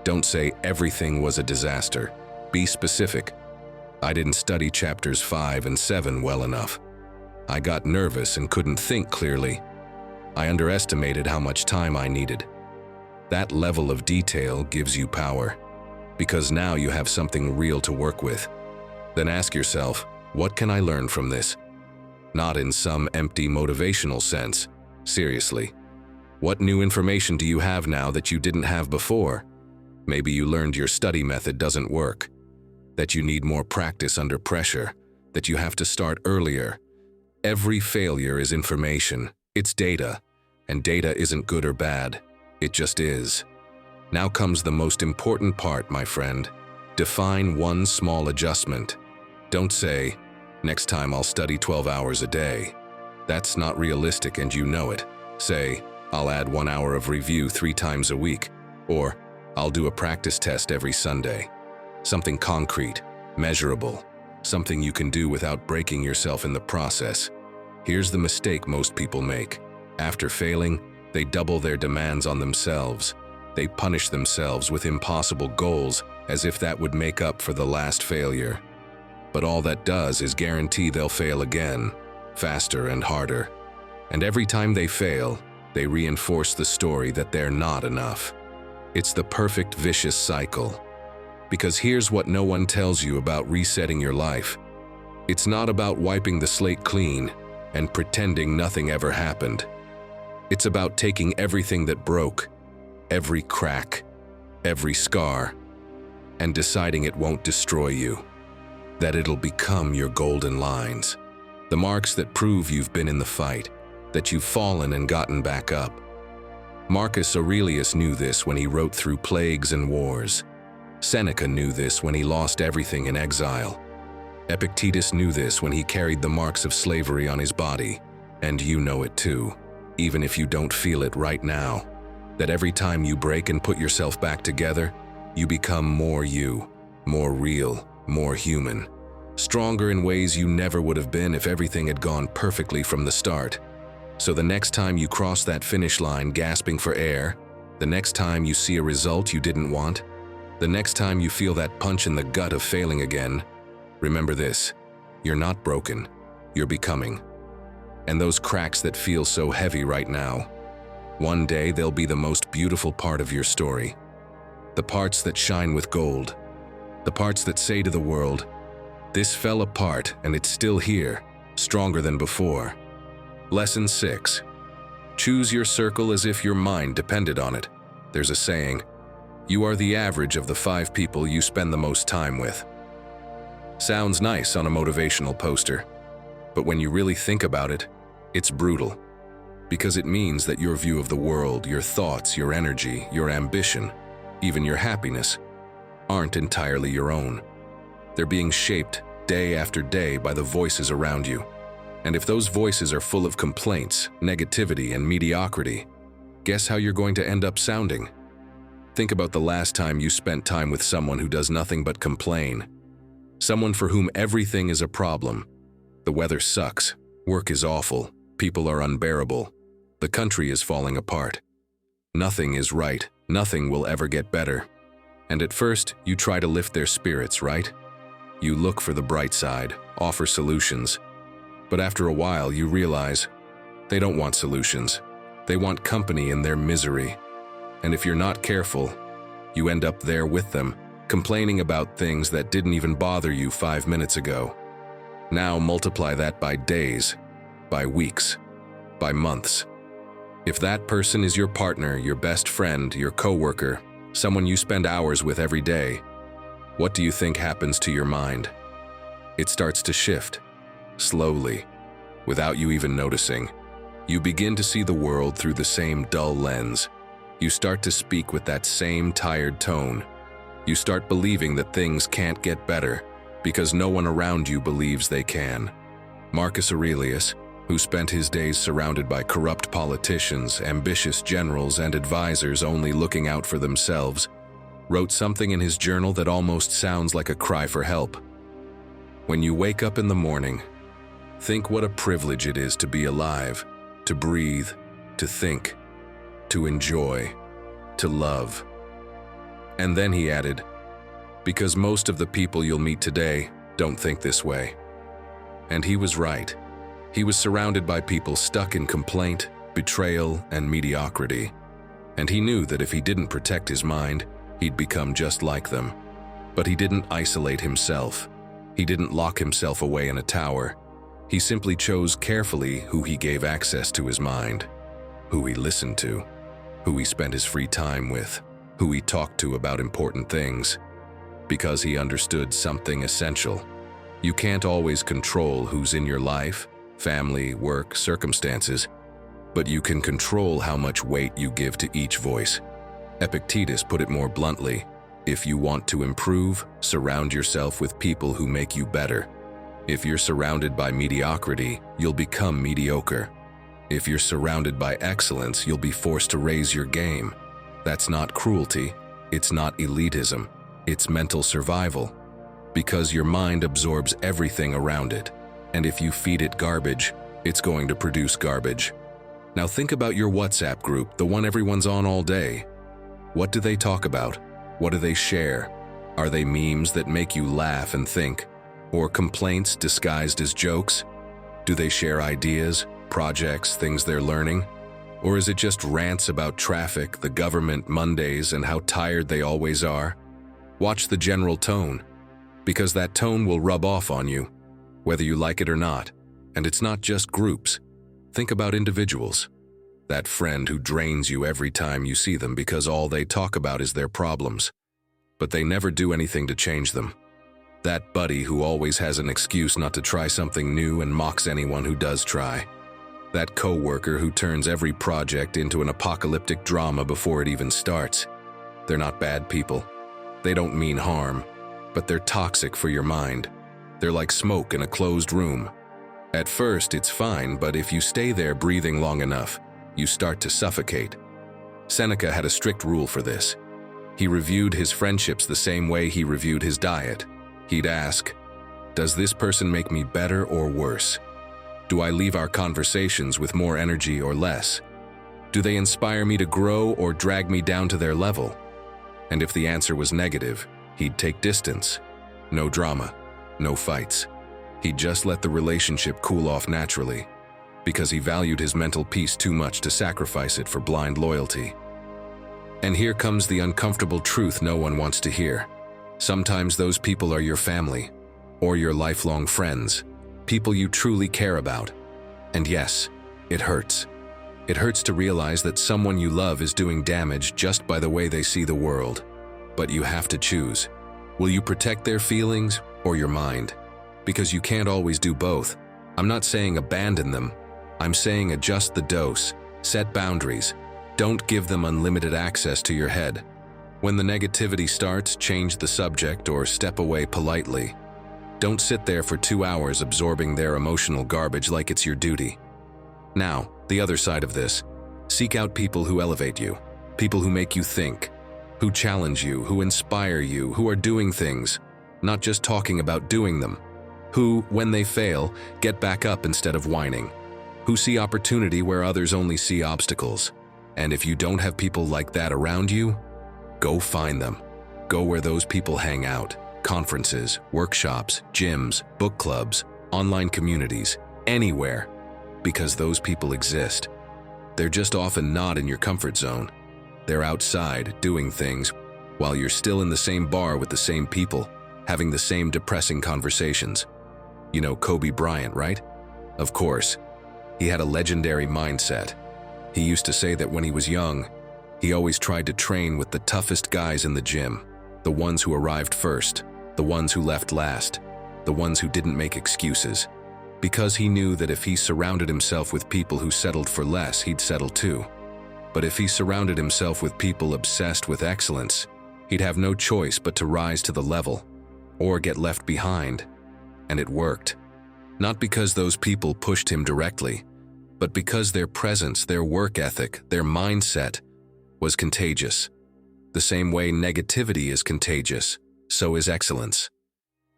Don't say everything was a disaster. Be specific. I didn't study chapters 5 and 7 well enough. I got nervous and couldn't think clearly. I underestimated how much time I needed. That level of detail gives you power, because now you have something real to work with. Then ask yourself, what can I learn from this? Not in some empty motivational sense. Seriously. What new information do you have now that you didn't have before? Maybe you learned your study method doesn't work, that you need more practice under pressure, that you have to start earlier. Every failure is information. It's data, and data isn't good or bad. It just is. Now comes the most important part, my friend. Define one small adjustment. Don't say, "Next time I'll study 12 hours a day." That's not realistic and you know it. Say, "I'll add 1 hour of review 3 times a week," or "I'll do a practice test every Sunday." Something concrete, measurable, something you can do without breaking yourself in the process. Here's the mistake most people make. After failing, they double their demands on themselves. They punish themselves with impossible goals as if that would make up for the last failure. But all that does is guarantee they'll fail again, faster and harder. And every time they fail, they reinforce the story that they're not enough. It's the perfect vicious cycle. Because here's what no one tells you about resetting your life. It's not about wiping the slate clean and pretending nothing ever happened. It's about taking everything that broke, every crack, every scar, and deciding it won't destroy you, that it'll become your golden lines, the marks that prove you've been in the fight, that you've fallen and gotten back up. Marcus Aurelius knew this when he wrote through plagues and wars. Seneca knew this when he lost everything in exile. Epictetus knew this when he carried the marks of slavery on his body, and you know it too, even if you don't feel it right now. That every time you break and put yourself back together, you become more you, more real, more human, stronger in ways you never would have been if everything had gone perfectly from the start. So the next time you cross that finish line gasping for air, the next time you see a result you didn't want, the next time you feel that punch in the gut of failing again, remember this: you're not broken, you're becoming. And those cracks that feel so heavy right now, one day they'll be the most beautiful part of your story. The parts that shine with gold. The parts that say to the world, this fell apart and it's still here, stronger than before. Lesson 6. Choose your circle as if your mind depended on it. There's a saying, you are the average of the 5 people you spend the most time with. Sounds nice on a motivational poster, but when you really think about it, it's brutal. Because it means that your view of the world, your thoughts, your energy, your ambition, even your happiness, aren't entirely your own. They're being shaped day after day by the voices around you. And if those voices are full of complaints, negativity, and mediocrity, guess how you're going to end up sounding? Think about the last time you spent time with someone who does nothing but complain. Someone for whom everything is a problem. The weather sucks, work is awful, people are unbearable, the country is falling apart. Nothing is right, nothing will ever get better. And at first, you try to lift their spirits, right? You look for the bright side, offer solutions. But after a while, you realize they don't want solutions. They want company in their misery. And if you're not careful, you end up there with them, complaining about things that didn't even bother you 5 minutes ago. Now multiply that by days, by weeks, by months. If that person is your partner, your best friend, your coworker, someone you spend hours with every day, what do you think happens to your mind? It starts to shift, slowly, without you even noticing. You begin to see the world through the same dull lens. You start to speak with that same tired tone. You start believing that things can't get better because no one around you believes they can. Marcus Aurelius, who spent his days surrounded by corrupt politicians, ambitious generals, and advisors only looking out for themselves, wrote something in his journal that almost sounds like a cry for help. When you wake up in the morning, think what a privilege it is to be alive, to breathe, to think, to enjoy, to love. And then he added, because most of the people you'll meet today don't think this way. And he was right. He was surrounded by people stuck in complaint, betrayal, and mediocrity. And he knew that if he didn't protect his mind, he'd become just like them. But he didn't isolate himself. He didn't lock himself away in a tower. He simply chose carefully who he gave access to his mind, who he listened to, who he spent his free time with, who he talked to about important things, because he understood something essential. You can't always control who's in your life, family, work, circumstances, but you can control how much weight you give to each voice. Epictetus put it more bluntly, if you want to improve, surround yourself with people who make you better. If you're surrounded by mediocrity, you'll become mediocre. If you're surrounded by excellence, you'll be forced to raise your game. That's not cruelty, it's not elitism, it's mental survival. Because your mind absorbs everything around it, and if you feed it garbage, it's going to produce garbage. Now think about your WhatsApp group, the one everyone's on all day. What do they talk about? What do they share? Are they memes that make you laugh and think? Or complaints disguised as jokes? Do they share ideas, projects, things they're learning? Or is it just rants about traffic, the government, Mondays, and how tired they always are? Watch the general tone, because that tone will rub off on you, whether you like it or not. And it's not just groups. Think about individuals. That friend who drains you every time you see them because all they talk about is their problems, but they never do anything to change them. That buddy who always has an excuse not to try something new and mocks anyone who does try. That coworker who turns every project into an apocalyptic drama before it even starts. They're not bad people. They don't mean harm, but they're toxic for your mind. They're like smoke in a closed room. At first, it's fine, but if you stay there breathing long enough, you start to suffocate. Seneca had a strict rule for this. He reviewed his friendships the same way he reviewed his diet. He'd ask, "Does this person make me better or worse? Do I leave our conversations with more energy or less? Do they inspire me to grow or drag me down to their level?" And if the answer was negative, he'd take distance. No drama, no fights. He'd just let the relationship cool off naturally, because he valued his mental peace too much to sacrifice it for blind loyalty. And here comes the uncomfortable truth no one wants to hear. Sometimes those people are your family, or your lifelong friends, people you truly care about. And yes, it hurts. It hurts to realize that someone you love is doing damage just by the way they see the world. But you have to choose. Will you protect their feelings or your mind? Because you can't always do both. I'm not saying abandon them. I'm saying adjust the dose, set boundaries. Don't give them unlimited access to your head. When the negativity starts, change the subject or step away politely. Don't sit there for 2 hours absorbing their emotional garbage like it's your duty. Now, the other side of this. Seek out people who elevate you, people who make you think, who challenge you, who inspire you, who are doing things, not just talking about doing them, who, when they fail, get back up instead of whining, who see opportunity where others only see obstacles. And if you don't have people like that around you, go find them. Go where those people hang out. Conferences, workshops, gyms, book clubs, online communities, anywhere. Because those people exist. They're just often not in your comfort zone. They're outside, doing things, while you're still in the same bar with the same people, having the same depressing conversations. You know Kobe Bryant, right? Of course. He had a legendary mindset. He used to say that when he was young, he always tried to train with the toughest guys in the gym, the ones who arrived first, the ones who left last, the ones who didn't make excuses. Because he knew that if he surrounded himself with people who settled for less, he'd settle too. But if he surrounded himself with people obsessed with excellence, he'd have no choice but to rise to the level, or get left behind. And it worked. Not because those people pushed him directly, but because their presence, their work ethic, their mindset was contagious. The same way negativity is contagious, so is excellence.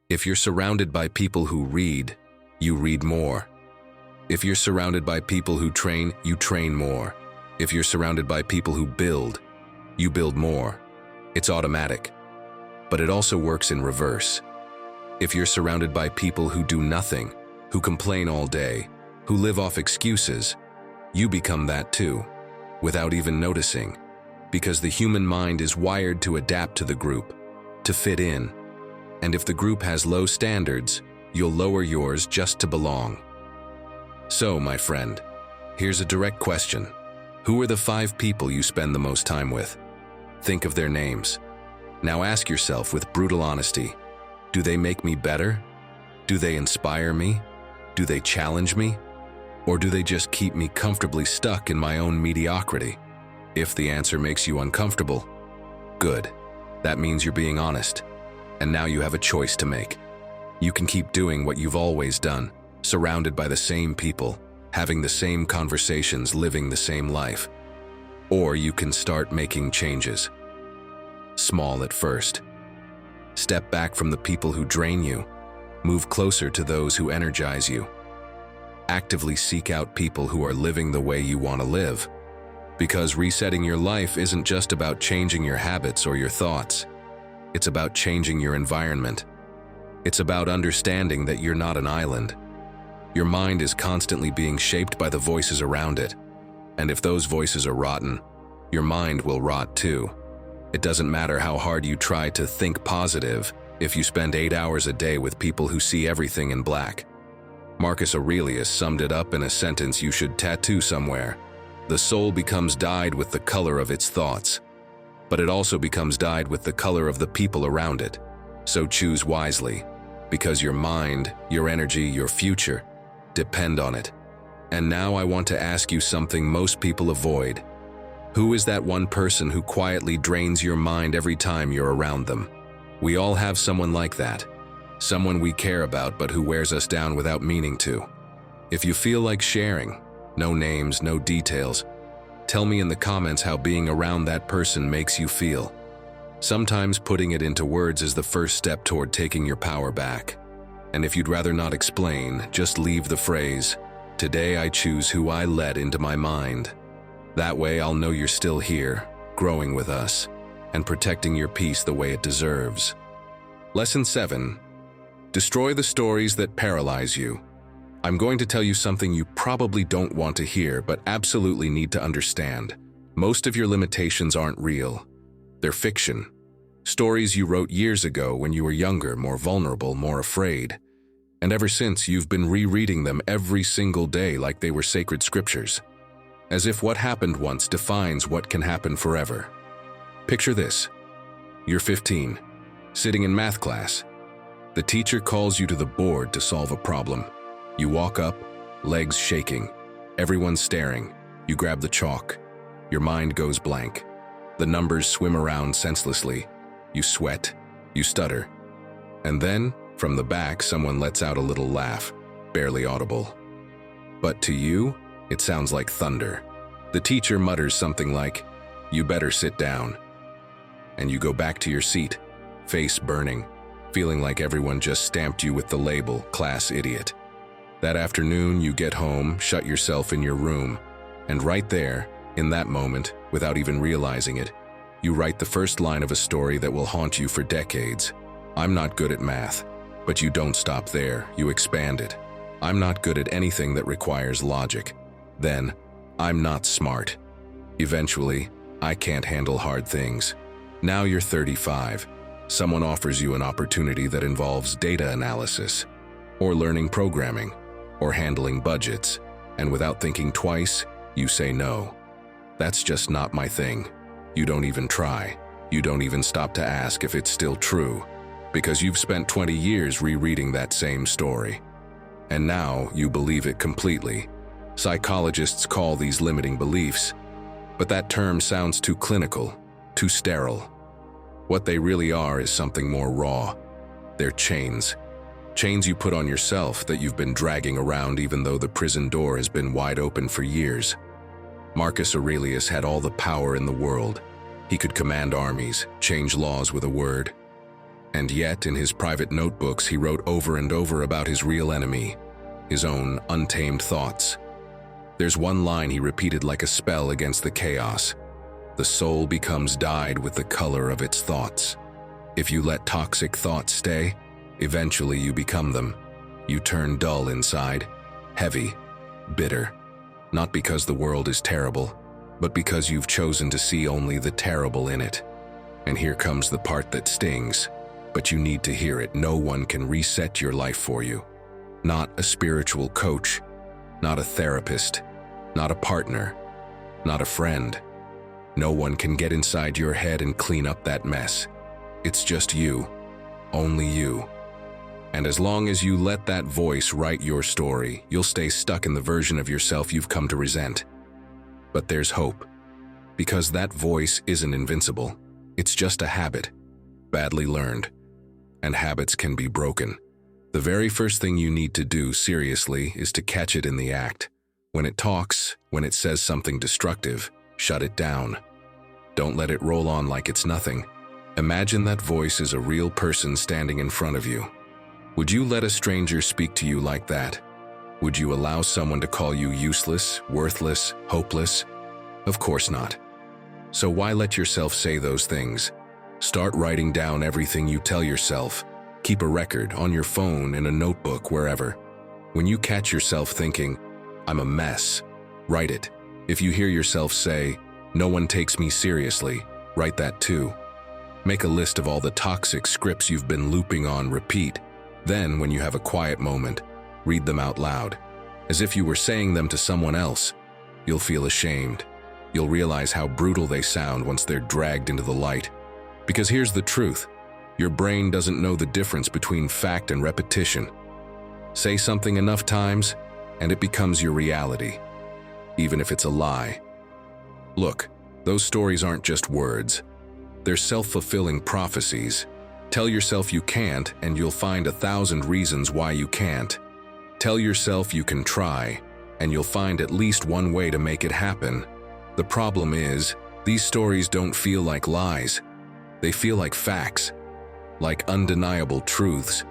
If you're surrounded by people who read, you read more. If you're surrounded by people who train, you train more. If you're surrounded by people who build, you build more. It's automatic. But it also works in reverse. If you're surrounded by people who do nothing, who complain all day, who live off excuses, you become that too, without even noticing. Because the human mind is wired to adapt to the group, to fit in. And if the group has low standards, you'll lower yours just to belong. So, my friend, here's a direct question. Who are the 5 people you spend the most time with? Think of their names. Now ask yourself with brutal honesty, do they make me better? Do they inspire me? Do they challenge me? Or do they just keep me comfortably stuck in my own mediocrity? If the answer makes you uncomfortable, good. That means you're being honest. And now you have a choice to make. You can keep doing what you've always done, surrounded by the same people, having the same conversations, living the same life. Or you can start making changes. Small at first. Step back from the people who drain you. Move closer to those who energize you. Actively seek out people who are living the way you want to live. Because resetting your life isn't just about changing your habits or your thoughts. It's about changing your environment. It's about understanding that you're not an island. Your mind is constantly being shaped by the voices around it. And if those voices are rotten, your mind will rot too. It doesn't matter how hard you try to think positive if you spend 8 hours a day with people who see everything in black. Marcus Aurelius summed it up in a sentence you should tattoo somewhere. The soul becomes dyed with the color of its thoughts, but it also becomes dyed with the color of the people around it. So choose wisely, because your mind, your energy, your future depend on it. And now I want to ask you something most people avoid. Who is that one person who quietly drains your mind every time you're around them? We all have someone like that. Someone we care about but who wears us down without meaning to. If you feel like sharing, no names, no details, Tell me in the comments how being around that person makes you feel. Sometimes putting it into words is the first step toward taking your power back. And if you'd rather not explain, just leave the phrase, "Today I choose who I let into my mind." That way I'll know you're still here, growing with us, and protecting your peace the way it deserves. Lesson 7. Destroy the stories that paralyze you. I'm going to tell you something you probably don't want to hear, but absolutely need to understand. Most of your limitations aren't real. They're fiction. Stories you wrote years ago when you were younger, more vulnerable, more afraid. And ever since, you've been rereading them every single day like they were sacred scriptures. As if what happened once defines what can happen forever. Picture this. You're 15, sitting in math class. The teacher calls you to the board to solve a problem. You walk up, legs shaking, everyone's staring. You grab the chalk. Your mind goes blank. The numbers swim around senselessly. You sweat, you stutter. And then, from the back, someone lets out a little laugh, barely audible. But to you, it sounds like thunder. The teacher mutters something like, "You better sit down." And you go back to your seat, face burning, feeling like everyone just stamped you with the label, class idiot. That afternoon, you get home, shut yourself in your room, and right there, in that moment, without even realizing it, you write the first line of a story that will haunt you for decades. I'm not good at math, but you don't stop there, you expand it. I'm not good at anything that requires logic. Then, I'm not smart. Eventually, I can't handle hard things. Now you're 35. Someone offers you an opportunity that involves data analysis, or learning programming, or handling budgets, and without thinking twice, you say no. That's just not my thing. You don't even try. You don't even stop to ask if it's still true, because you've spent 20 years rereading that same story. And now you believe it completely. Psychologists call these limiting beliefs, but that term sounds too clinical, too sterile. What they really are is something more raw. They're chains. Chains you put on yourself that you've been dragging around even though the prison door has been wide open for years. Marcus Aurelius had all the power in the world. He could command armies, change laws with a word. And yet, in his private notebooks, he wrote over and over about his real enemy, his own untamed thoughts. There's one line he repeated like a spell against the chaos. The soul becomes dyed with the color of its thoughts. If you let toxic thoughts stay, eventually you become them. You turn dull inside, heavy, bitter. Not because the world is terrible, but because you've chosen to see only the terrible in it. And here comes the part that stings, but you need to hear it. No one can reset your life for you. Not a spiritual coach, not a therapist, not a partner, not a friend. No one can get inside your head and clean up that mess. It's just you, only you. And as long as you let that voice write your story, you'll stay stuck in the version of yourself you've come to resent. But there's hope, because that voice isn't invincible. It's just a habit, badly learned. And habits can be broken. The very first thing you need to do, seriously, is to catch it in the act. When it talks, when it says something destructive, shut it down. Don't let it roll on like it's nothing. Imagine that voice is a real person standing in front of you. Would you let a stranger speak to you like that? Would you allow someone to call you useless, worthless, hopeless? Of course not. So why let yourself say those things? Start writing down everything you tell yourself. Keep a record on your phone, in a notebook, wherever. When you catch yourself thinking, "I'm a mess," write it. If you hear yourself say, "No one takes me seriously," write that too. Make a list of all the toxic scripts you've been looping on repeat. Then, when you have a quiet moment, read them out loud, as if you were saying them to someone else. You'll feel ashamed. You'll realize how brutal they sound once they're dragged into the light. Because here's the truth. Your brain doesn't know the difference between fact and repetition. Say something enough times, and it becomes your reality, even if it's a lie. Look, those stories aren't just words. They're self-fulfilling prophecies. Tell yourself you can't, and you'll find 1,000 reasons why you can't. Tell yourself you can try, and you'll find at least one way to make it happen. The problem is, these stories don't feel like lies. They feel like facts, like undeniable truths.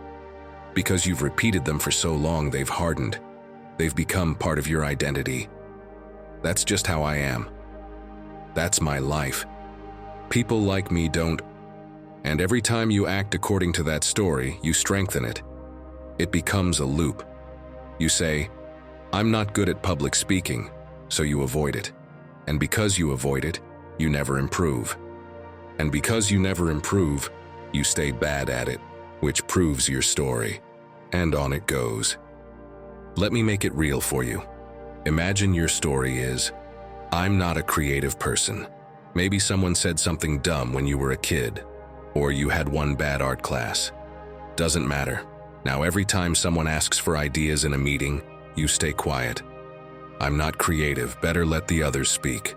Because you've repeated them for so long, they've hardened. They've become part of your identity. That's just how I am. That's my life. People like me don't. And every time you act according to that story, you strengthen it. It becomes a loop. You say, I'm not good at public speaking, so you avoid it. And because you avoid it, you never improve. And because you never improve, you stay bad at it, which proves your story. And on it goes. Let me make it real for you. Imagine your story is, I'm not a creative person. Maybe someone said something dumb when you were a kid, or you had one bad art class. Doesn't matter. Now every time someone asks for ideas in a meeting, you stay quiet. I'm not creative, better let the others speak.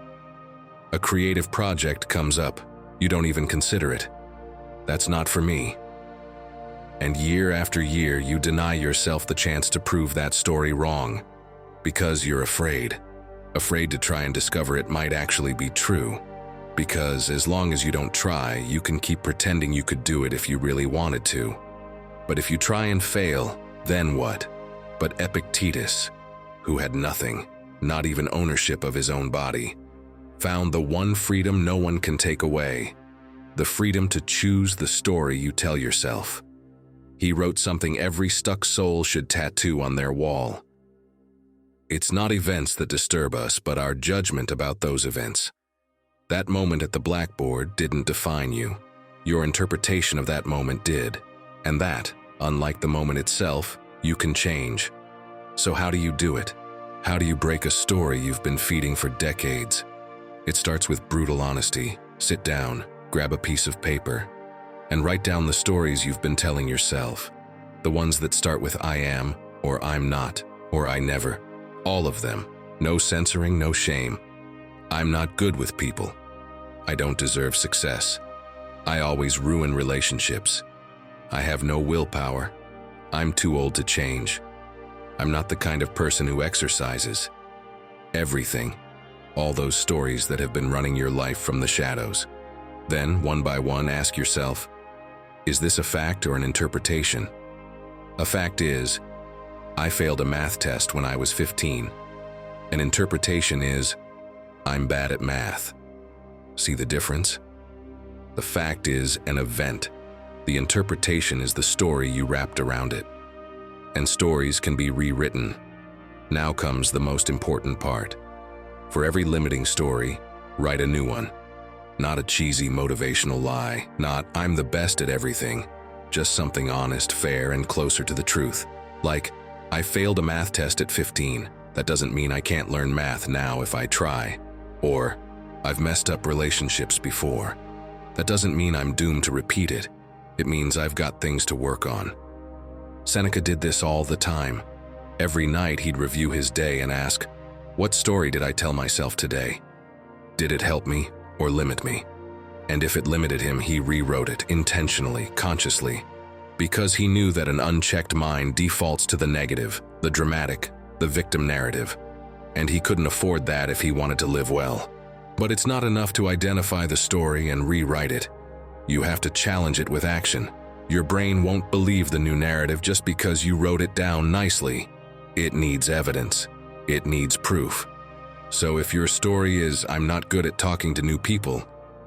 A creative project comes up, you don't even consider it. That's not for me. And year after year, you deny yourself the chance to prove that story wrong, because you're afraid. Afraid to try and discover it might actually be true. Because as long as you don't try, you can keep pretending you could do it if you really wanted to. But if you try and fail, then what? But Epictetus, who had nothing, not even ownership of his own body, found the one freedom no one can take away, the freedom to choose the story you tell yourself. He wrote something every stuck soul should tattoo on their wall. It's not events that disturb us, but our judgment about those events. That moment at the blackboard didn't define you. Your interpretation of that moment did. And that, unlike the moment itself, you can change. So how do you do it? How do you break a story you've been feeding for decades? It starts with brutal honesty. Sit down, grab a piece of paper, and write down the stories you've been telling yourself. The ones that start with I am, or I'm not, or I never. All of them. No censoring, no shame. I'm not good with people. I don't deserve success. I always ruin relationships. I have no willpower. I'm too old to change. I'm not the kind of person who exercises. Everything. All those stories that have been running your life from the shadows. Then, one by one, ask yourself, is this a fact or an interpretation? A fact is, I failed a math test when I was 15. An interpretation is, I'm bad at math. See the difference? The fact is an event. The interpretation is the story you wrapped around it. And stories can be rewritten. Now comes the most important part. For every limiting story, write a new one. Not a cheesy motivational lie, not I'm the best at everything, just something honest, fair, and closer to the truth. Like, I failed a math test at 15. That doesn't mean I can't learn math now if I try. Or, I've messed up relationships before. That doesn't mean I'm doomed to repeat it. It means I've got things to work on. Seneca did this all the time. Every night he'd review his day and ask, what story did I tell myself today? Did it help me or limit me? And if it limited him, he rewrote it intentionally, consciously, because he knew that an unchecked mind defaults to the negative, the dramatic, the victim narrative, and he couldn't afford that if he wanted to live well. But it's not enough to identify the story and rewrite it. You have to challenge it with action. Your brain won't believe the new narrative just because you wrote it down nicely. It needs evidence. It needs proof. So if your story is, I'm not good at talking to new people,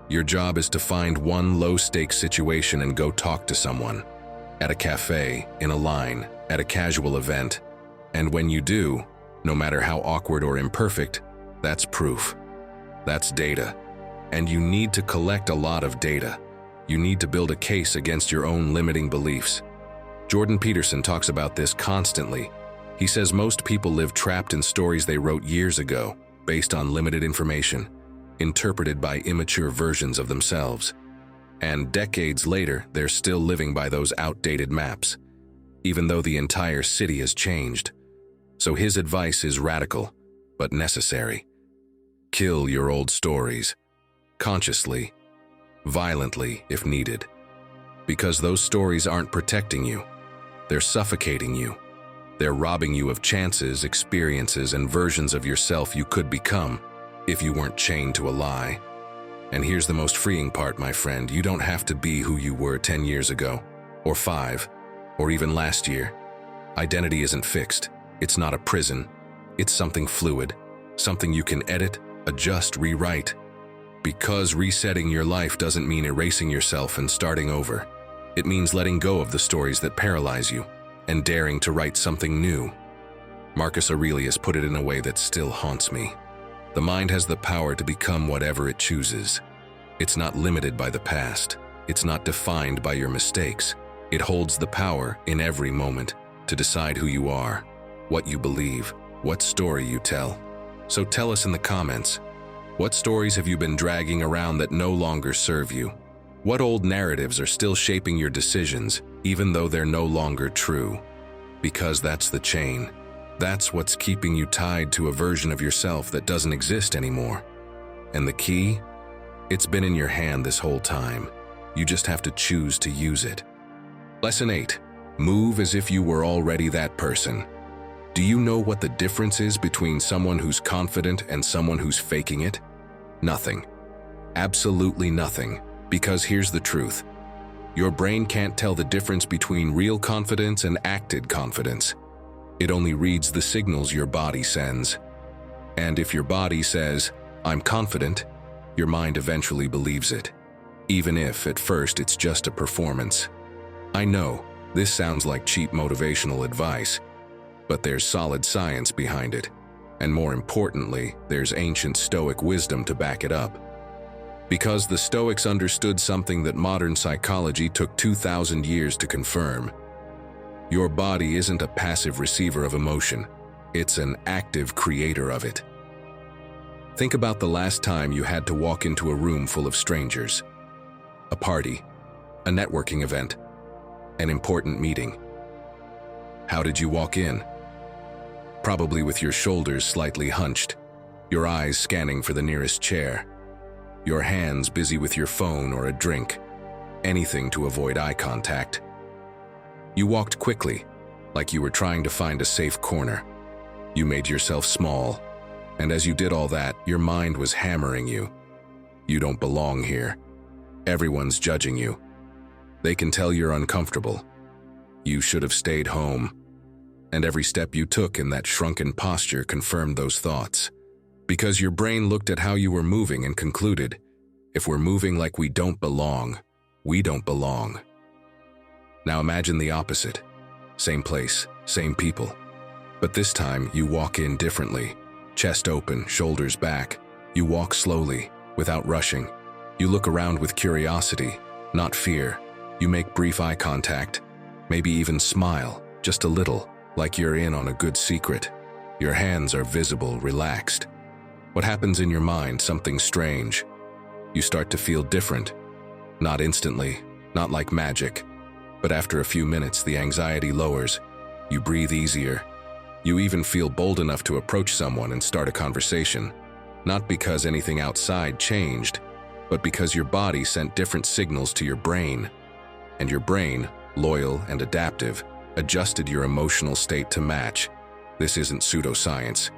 your job is to find one low-stakes situation and go talk to someone. At a cafe, in a line, at a casual event. And when you do, no matter how awkward or imperfect, that's proof. That's data. And you need to collect a lot of data. You need to build a case against your own limiting beliefs. Jordan Peterson talks about this constantly. He says most people live trapped in stories they wrote years ago, based on limited information, interpreted by immature versions of themselves. And decades later, they're still living by those outdated maps, even though the entire city has changed. So his advice is radical, but necessary. Kill your old stories, consciously, violently if needed. Because those stories aren't protecting you. They're suffocating you. They're robbing you of chances, experiences, and versions of yourself you could become. if you weren't chained to a lie. And here's the most freeing part, my friend. You don't have to be who you were 10 years ago, or 5, or even last year. Identity isn't fixed. It's not a prison. It's something fluid, something you can edit, adjust, rewrite. Because resetting your life doesn't mean erasing yourself and starting over. It means letting go of the stories that paralyze you and daring to write something new. Marcus Aurelius put it in a way that still haunts me. The mind has the power to become whatever it chooses. It's not limited by the past. It's not defined by your mistakes. It holds the power in every moment to decide who you are, what you believe, what story you tell. So tell us in the comments, what stories have you been dragging around that no longer serve you? What old narratives are still shaping your decisions, even though they're no longer true? Because that's the chain. That's what's keeping you tied to a version of yourself that doesn't exist anymore. And the key? It's been in your hand this whole time. You just have to choose to use it. Lesson 8. Move as if you were already that person. Do you know what the difference is between someone who's confident and someone who's faking it? Nothing. Absolutely nothing. Because here's the truth. Your brain can't tell the difference between real confidence and acted confidence. It only reads the signals your body sends. And if your body says, "I'm confident," your mind eventually believes it, even if at first it's just a performance. I know, this sounds like cheap motivational advice, but there's solid science behind it. And more importantly, there's ancient Stoic wisdom to back it up. Because the Stoics understood something that modern psychology took 2,000 years to confirm. Your body isn't a passive receiver of emotion. It's an active creator of it. Think about the last time you had to walk into a room full of strangers. A party, a networking event, an important meeting. How did you walk in? Probably with your shoulders slightly hunched, your eyes scanning for the nearest chair, your hands busy with your phone or a drink, anything to avoid eye contact. You walked quickly, like you were trying to find a safe corner. You made yourself small, and as you did all that, your mind was hammering you. You don't belong here. Everyone's judging you. They can tell you're uncomfortable. You should have stayed home. And every step you took in that shrunken posture confirmed those thoughts. Because your brain looked at how you were moving and concluded, if we're moving like we don't belong, we don't belong. Now imagine the opposite. Same place, same people. But this time, you walk in differently. Chest open, shoulders back. You walk slowly, without rushing. You look around with curiosity, not fear. You make brief eye contact, maybe even smile, just a little, like you're in on a good secret. Your hands are visible, relaxed. What happens in your mind? Something strange. You start to feel different. Not instantly, not like magic. But after a few minutes, the anxiety lowers. You breathe easier. You even feel bold enough to approach someone and start a conversation. Not because anything outside changed, but because your body sent different signals to your brain. And your brain, loyal and adaptive, adjusted your emotional state to match. This isn't pseudoscience.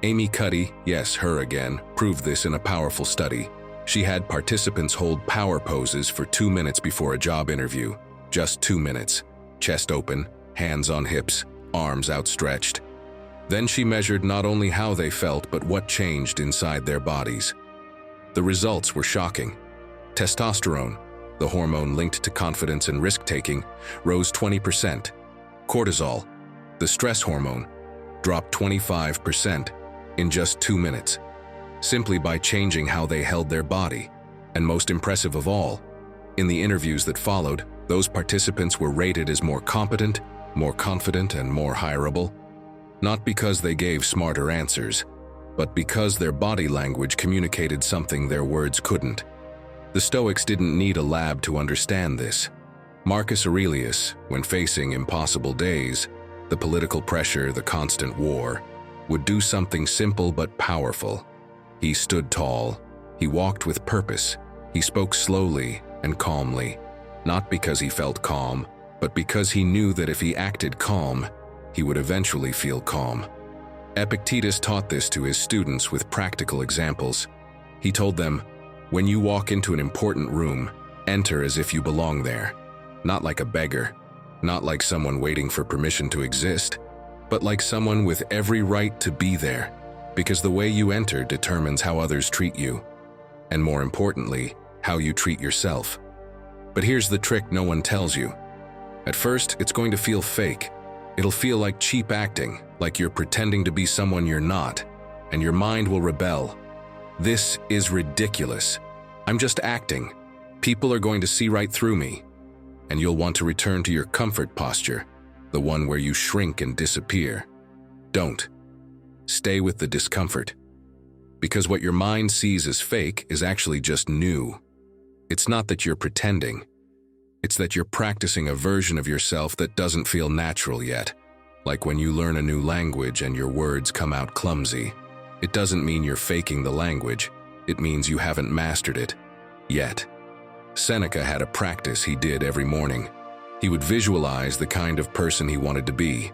Amy Cuddy, yes, her again, proved this in a powerful study. She had participants hold power poses for 2 minutes before a job interview. Just 2 minutes. Chest open, hands on hips, arms outstretched. Then she measured not only how they felt, but what changed inside their bodies. The results were shocking. Testosterone, the hormone linked to confidence and risk-taking, rose 20%. Cortisol, the stress hormone, dropped 25% in just 2 minutes, simply by changing how they held their body. And most impressive of all, in the interviews that followed, those participants were rated as more competent, more confident, and more hireable. Not because they gave smarter answers, but because their body language communicated something their words couldn't. The Stoics didn't need a lab to understand this. Marcus Aurelius, when facing impossible days, the political pressure, the constant war, would do something simple but powerful. He stood tall. He walked with purpose. He spoke slowly and calmly, not because he felt calm, but because he knew that if he acted calm, he would eventually feel calm. Epictetus taught this to his students with practical examples. He told them, when you walk into an important room, enter as if you belong there, not like a beggar, not like someone waiting for permission to exist, but like someone with every right to be there, because the way you enter determines how others treat you, and more importantly, how you treat yourself. But here's the trick no one tells you. At first, it's going to feel fake. It'll feel like cheap acting, like you're pretending to be someone you're not, and your mind will rebel. This is ridiculous. I'm just acting. People are going to see right through me, and you'll want to return to your comfort posture, the one where you shrink and disappear. Don't. Stay with the discomfort. Because what your mind sees as fake is actually just new. It's not that you're pretending. It's that you're practicing a version of yourself that doesn't feel natural yet. Like when you learn a new language and your words come out clumsy. It doesn't mean you're faking the language. It means you haven't mastered it yet. Seneca had a practice he did every morning. He would visualize the kind of person he wanted to be,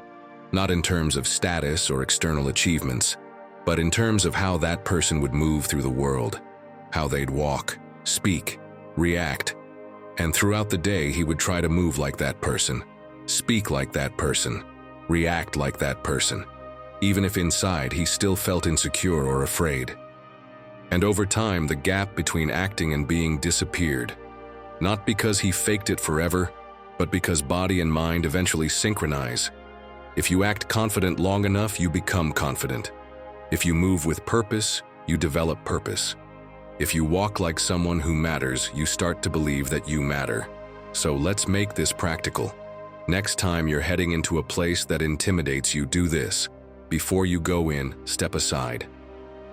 not in terms of status or external achievements, but in terms of how that person would move through the world, how they'd walk, speak, react. And throughout the day, he would try to move like that person, speak like that person, react like that person, even if inside he still felt insecure or afraid. And over time, the gap between acting and being disappeared, not because he faked it forever, but because body and mind eventually synchronize. If you act confident long enough, you become confident. If you move with purpose, you develop purpose. If you walk like someone who matters, you start to believe that you matter. So let's make this practical. Next time you're heading into a place that intimidates you, do this. Before you go in, step aside.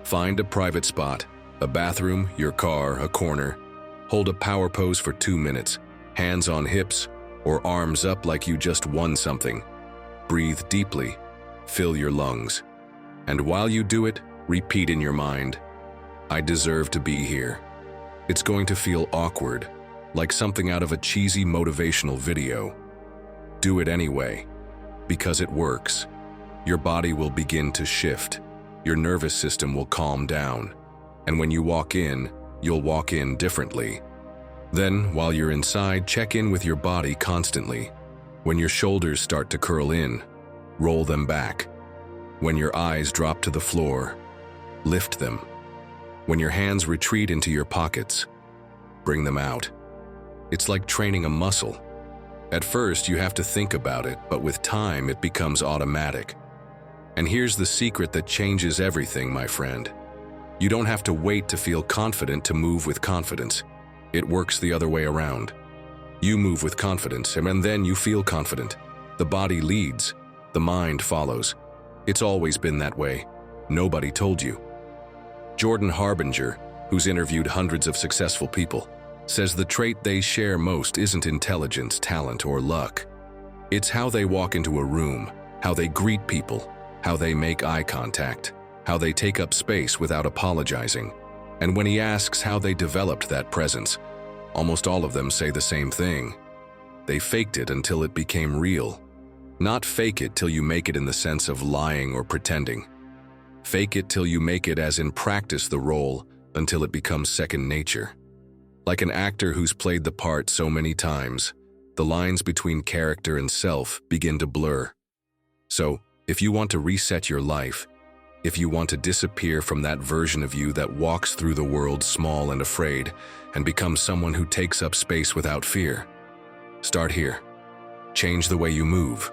Find a private spot, a bathroom, your car, a corner. Hold a power pose for 2 minutes, hands on hips, or arms up like you just won something. Breathe deeply, fill your lungs. And while you do it, repeat in your mind, I deserve to be here. It's going to feel awkward, like something out of a cheesy motivational video. Do it anyway, because it works. Your body will begin to shift. Your nervous system will calm down. And when you walk in, you'll walk in differently. Then, while you're inside, check in with your body constantly. When your shoulders start to curl in, roll them back. When your eyes drop to the floor, lift them. When your hands retreat into your pockets, bring them out. It's like training a muscle. At first, you have to think about it, but with time, it becomes automatic. And here's the secret that changes everything, my friend. You don't have to wait to feel confident to move with confidence. It works the other way around. You move with confidence, and then you feel confident. The body leads, the mind follows. It's always been that way. Nobody told you. Jordan Harbinger, who's interviewed hundreds of successful people, says the trait they share most isn't intelligence, talent, or luck. It's how they walk into a room, how they greet people, how they make eye contact, how they take up space without apologizing. And when he asks how they developed that presence, almost all of them say the same thing. They faked it until it became real. Not fake it till you make it in the sense of lying or pretending. Fake it till you make it as in practice the role until it becomes second nature. Like an actor who's played the part so many times, the lines between character and self begin to blur. So, if you want to reset your life, if you want to disappear from that version of you that walks through the world small and afraid and become someone who takes up space without fear, start here. Change the way you move.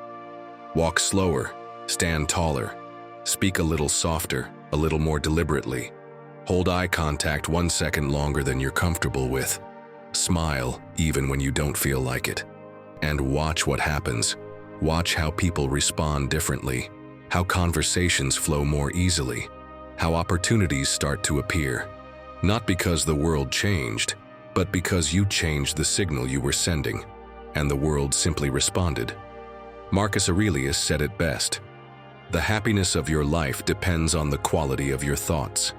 Walk slower, stand taller, speak a little softer, a little more deliberately. Hold eye contact 1 second longer than you're comfortable with. Smile even when you don't feel like it. And watch what happens. Watch how people respond differently, how conversations flow more easily, how opportunities start to appear. Not because the world changed, but because you changed the signal you were sending, and the world simply responded. Marcus Aurelius said it best. The happiness of your life depends on the quality of your thoughts.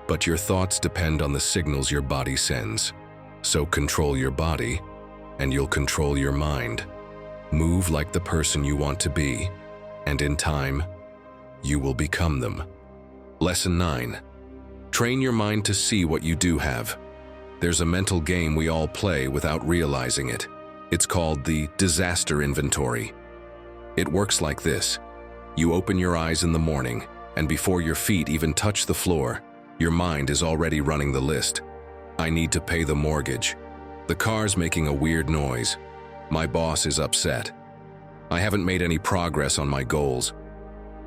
But your thoughts depend on the signals your body sends. So control your body, and you'll control your mind. Move like the person you want to be, and in time, you will become them. Lesson 9. Train your mind to see what you do have. There's a mental game we all play without realizing it. It's called the disaster inventory. It works like this. You open your eyes in the morning, and before your feet even touch the floor, your mind is already running the list. I need to pay the mortgage. The car's making a weird noise. My boss is upset. I haven't made any progress on my goals.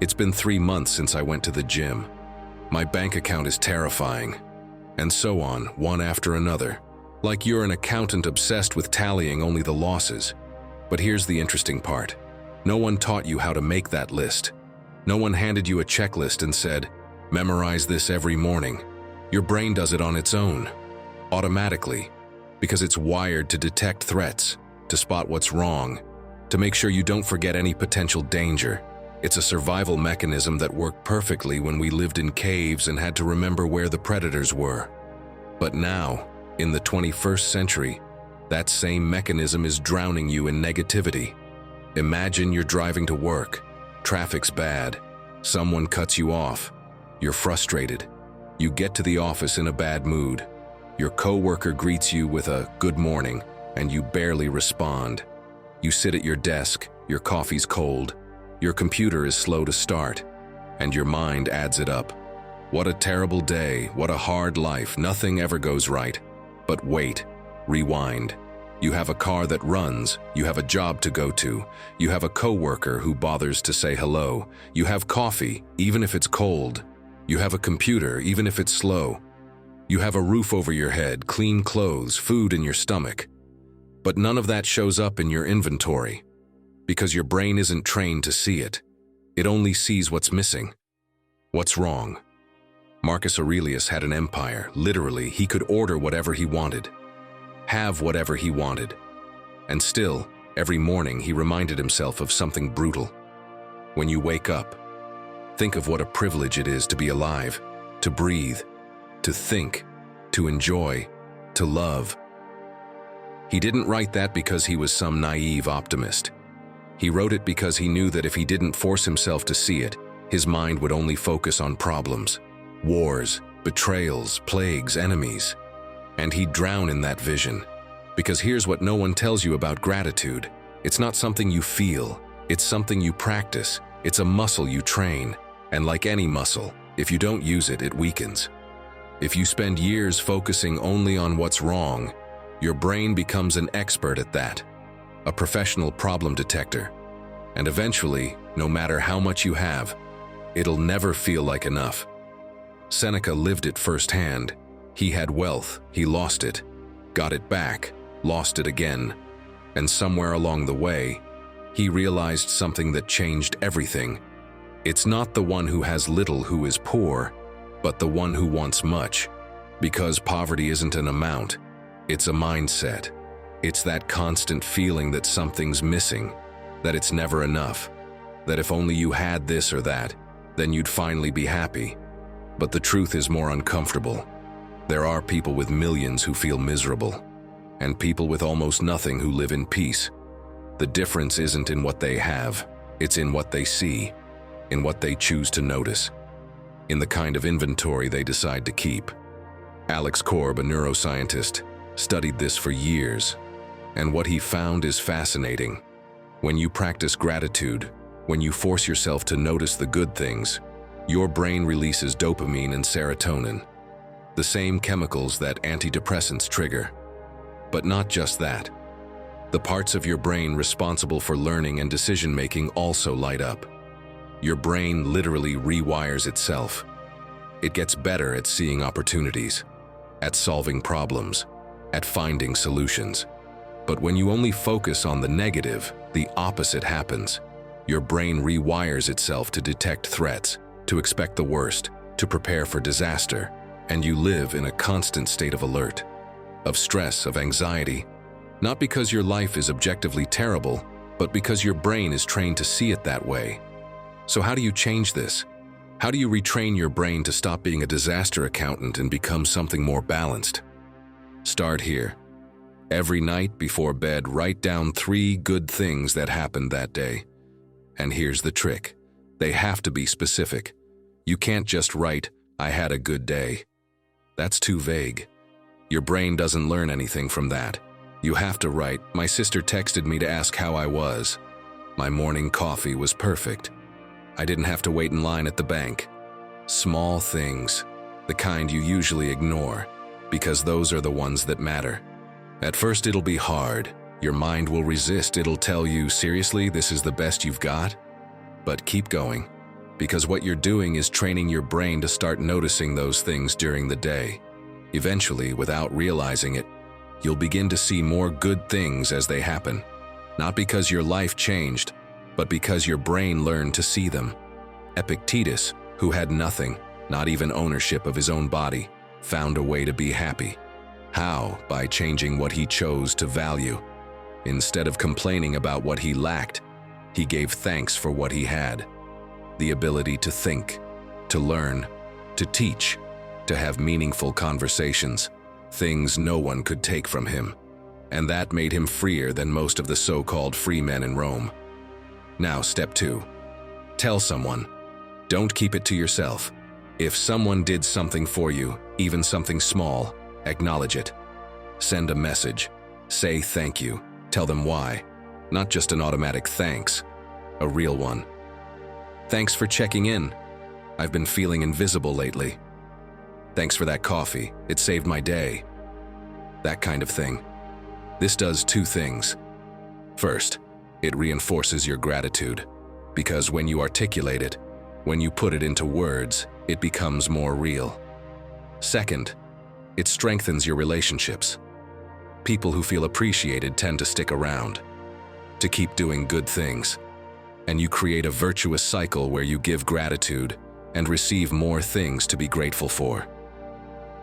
It's been 3 months since I went to the gym. My bank account is terrifying. And so on, one after another. Like you're an accountant obsessed with tallying only the losses. But here's the interesting part. No one taught you how to make that list. No one handed you a checklist and said, memorize this every morning. Your brain does it on its own, automatically, because it's wired to detect threats, to spot what's wrong, to make sure you don't forget any potential danger. It's a survival mechanism that worked perfectly when we lived in caves and had to remember where the predators were. But now, in the 21st century, that same mechanism is drowning you in negativity. Imagine you're driving to work. Traffic's bad. Someone cuts you off. You're frustrated. You get to the office in a bad mood. Your coworker greets you with a good morning, and you barely respond. You sit at your desk, your coffee's cold, your computer is slow to start, and your mind adds it up. What a terrible day, what a hard life, nothing ever goes right. But wait, rewind. You have a car that runs, you have a job to go to, you have a coworker who bothers to say hello, you have coffee, even if it's cold, you have a computer, even if it's slow, you have a roof over your head, clean clothes, food in your stomach. But none of that shows up in your inventory, because your brain isn't trained to see it. It only sees what's missing. What's wrong? Marcus Aurelius had an empire. Literally, he could order whatever he wanted, have whatever he wanted. And still, every morning he reminded himself of something brutal. When you wake up, think of what a privilege it is to be alive, to breathe, to think, to enjoy, to love. He didn't write that because he was some naive optimist. He wrote it because he knew that if he didn't force himself to see it, his mind would only focus on problems, wars, betrayals, plagues, enemies. And he'd drown in that vision. Because here's what no one tells you about gratitude. It's not something you feel, it's something you practice. It's a muscle you train. And like any muscle, if you don't use it, it weakens. If you spend years focusing only on what's wrong, your brain becomes an expert at that, a professional problem detector. And eventually, no matter how much you have, it'll never feel like enough. Seneca lived it firsthand. He had wealth, he lost it, got it back, lost it again. And somewhere along the way, he realized something that changed everything. It's not the one who has little who is poor, but the one who wants much. Because poverty isn't an amount, it's a mindset. It's that constant feeling that something's missing, that it's never enough, that if only you had this or that, then you'd finally be happy. But the truth is more uncomfortable. There are people with millions who feel miserable, and people with almost nothing who live in peace. The difference isn't in what they have, it's in what they see, in what they choose to notice, in the kind of inventory they decide to keep. Alex Korb, a neuroscientist, studied this for years, and what he found is fascinating. When you practice gratitude, when you force yourself to notice the good things, your brain releases dopamine and serotonin, the same chemicals that antidepressants trigger. But not just that. The parts of your brain responsible for learning and decision-making also light up. Your brain literally rewires itself. It gets better at seeing opportunities, at solving problems, at finding solutions. But when you only focus on the negative, the opposite happens. Your brain rewires itself to detect threats, to expect the worst, to prepare for disaster, and you live in a constant state of alert, of stress, of anxiety, not because your life is objectively terrible, but because your brain is trained to see it that way. So how do you change this? How do you retrain your brain to stop being a disaster accountant and become something more balanced? Start here. Every night before bed, write down 3 good things that happened that day. And here's the trick. They have to be specific. You can't just write, "I had a good day." That's too vague. Your brain doesn't learn anything from that. You have to write, "My sister texted me to ask how I was. My morning coffee was perfect. I didn't have to wait in line at the bank." Small things, the kind you usually ignore, because those are the ones that matter. At first it'll be hard. Your mind will resist. It'll tell you, "Seriously, this is the best you've got?" But keep going, because what you're doing is training your brain to start noticing those things during the day. Eventually, without realizing it, you'll begin to see more good things as they happen. Not because your life changed, but because your brain learned to see them. Epictetus, who had nothing, not even ownership of his own body, found a way to be happy. How? By changing what he chose to value. Instead of complaining about what he lacked, he gave thanks for what he had. The ability to think, to learn, to teach, to have meaningful conversations, things no one could take from him. And that made him freer than most of the so-called free men in Rome. Now, step 2. Tell someone. Don't keep it to yourself. If someone did something for you, even something small, acknowledge it. Send a message. Say thank you. Tell them why. Not just an automatic thanks, a real one. "Thanks for checking in. I've been feeling invisible lately. Thanks for that coffee. It saved my day." That kind of thing. This does 2 things. First, it reinforces your gratitude, because when you articulate it, when you put it into words, it becomes more real. Second, it strengthens your relationships. People who feel appreciated tend to stick around, to keep doing good things, and you create a virtuous cycle where you give gratitude and receive more things to be grateful for.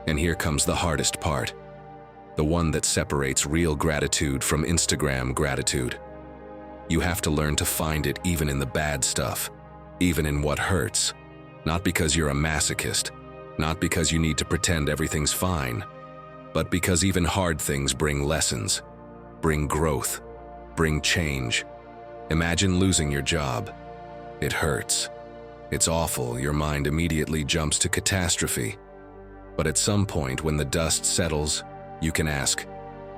And here comes the hardest part, the one that separates real gratitude from Instagram gratitude. You have to learn to find it even in the bad stuff, even in what hurts. Not because you're a masochist, not because you need to pretend everything's fine, but because even hard things bring lessons, bring growth, bring change. Imagine losing your job. It hurts. It's awful. Your mind immediately jumps to catastrophe. But at some point, when the dust settles, you can ask,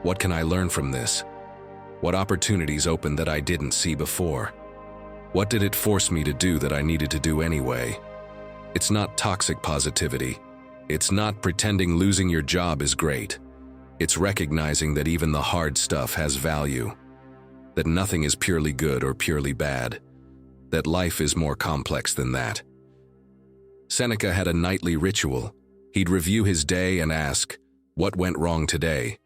"What can I learn from this? What opportunities opened that I didn't see before? What did it force me to do that I needed to do anyway?" It's not toxic positivity. It's not pretending losing your job is great. It's recognizing that even the hard stuff has value, that nothing is purely good or purely bad, that life is more complex than that. Seneca had a nightly ritual. He'd review his day and ask, "What went wrong today?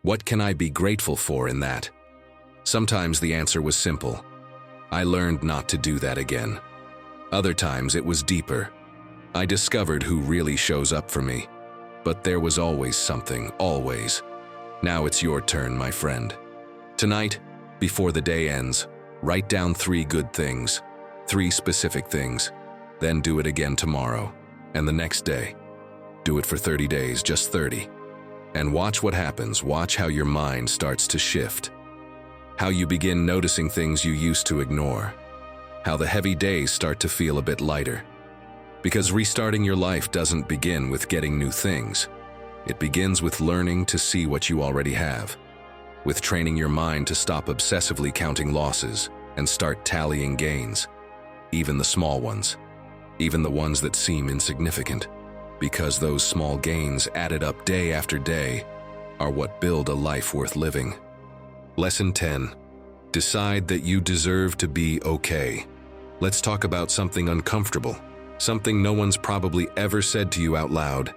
What can I be grateful for in that?" Sometimes the answer was simple. "I learned not to do that again." Other times it was deeper. "I discovered who really shows up for me." But there was always something, always. Now it's your turn, my friend. Tonight, before the day ends, write down 3 good things, 3 specific things. Then do it again tomorrow, and the next day. Do it for 30 days, just 30. And watch what happens. Watch how your mind starts to shift. How you begin noticing things you used to ignore. How the heavy days start to feel a bit lighter. Because restarting your life doesn't begin with getting new things. It begins with learning to see what you already have. With training your mind to stop obsessively counting losses and start tallying gains. Even the small ones. Even the ones that seem insignificant. Because those small gains added up day after day are what build a life worth living. Lesson 10. Decide that you deserve to be okay. Let's talk about something uncomfortable. Something no one's probably ever said to you out loud,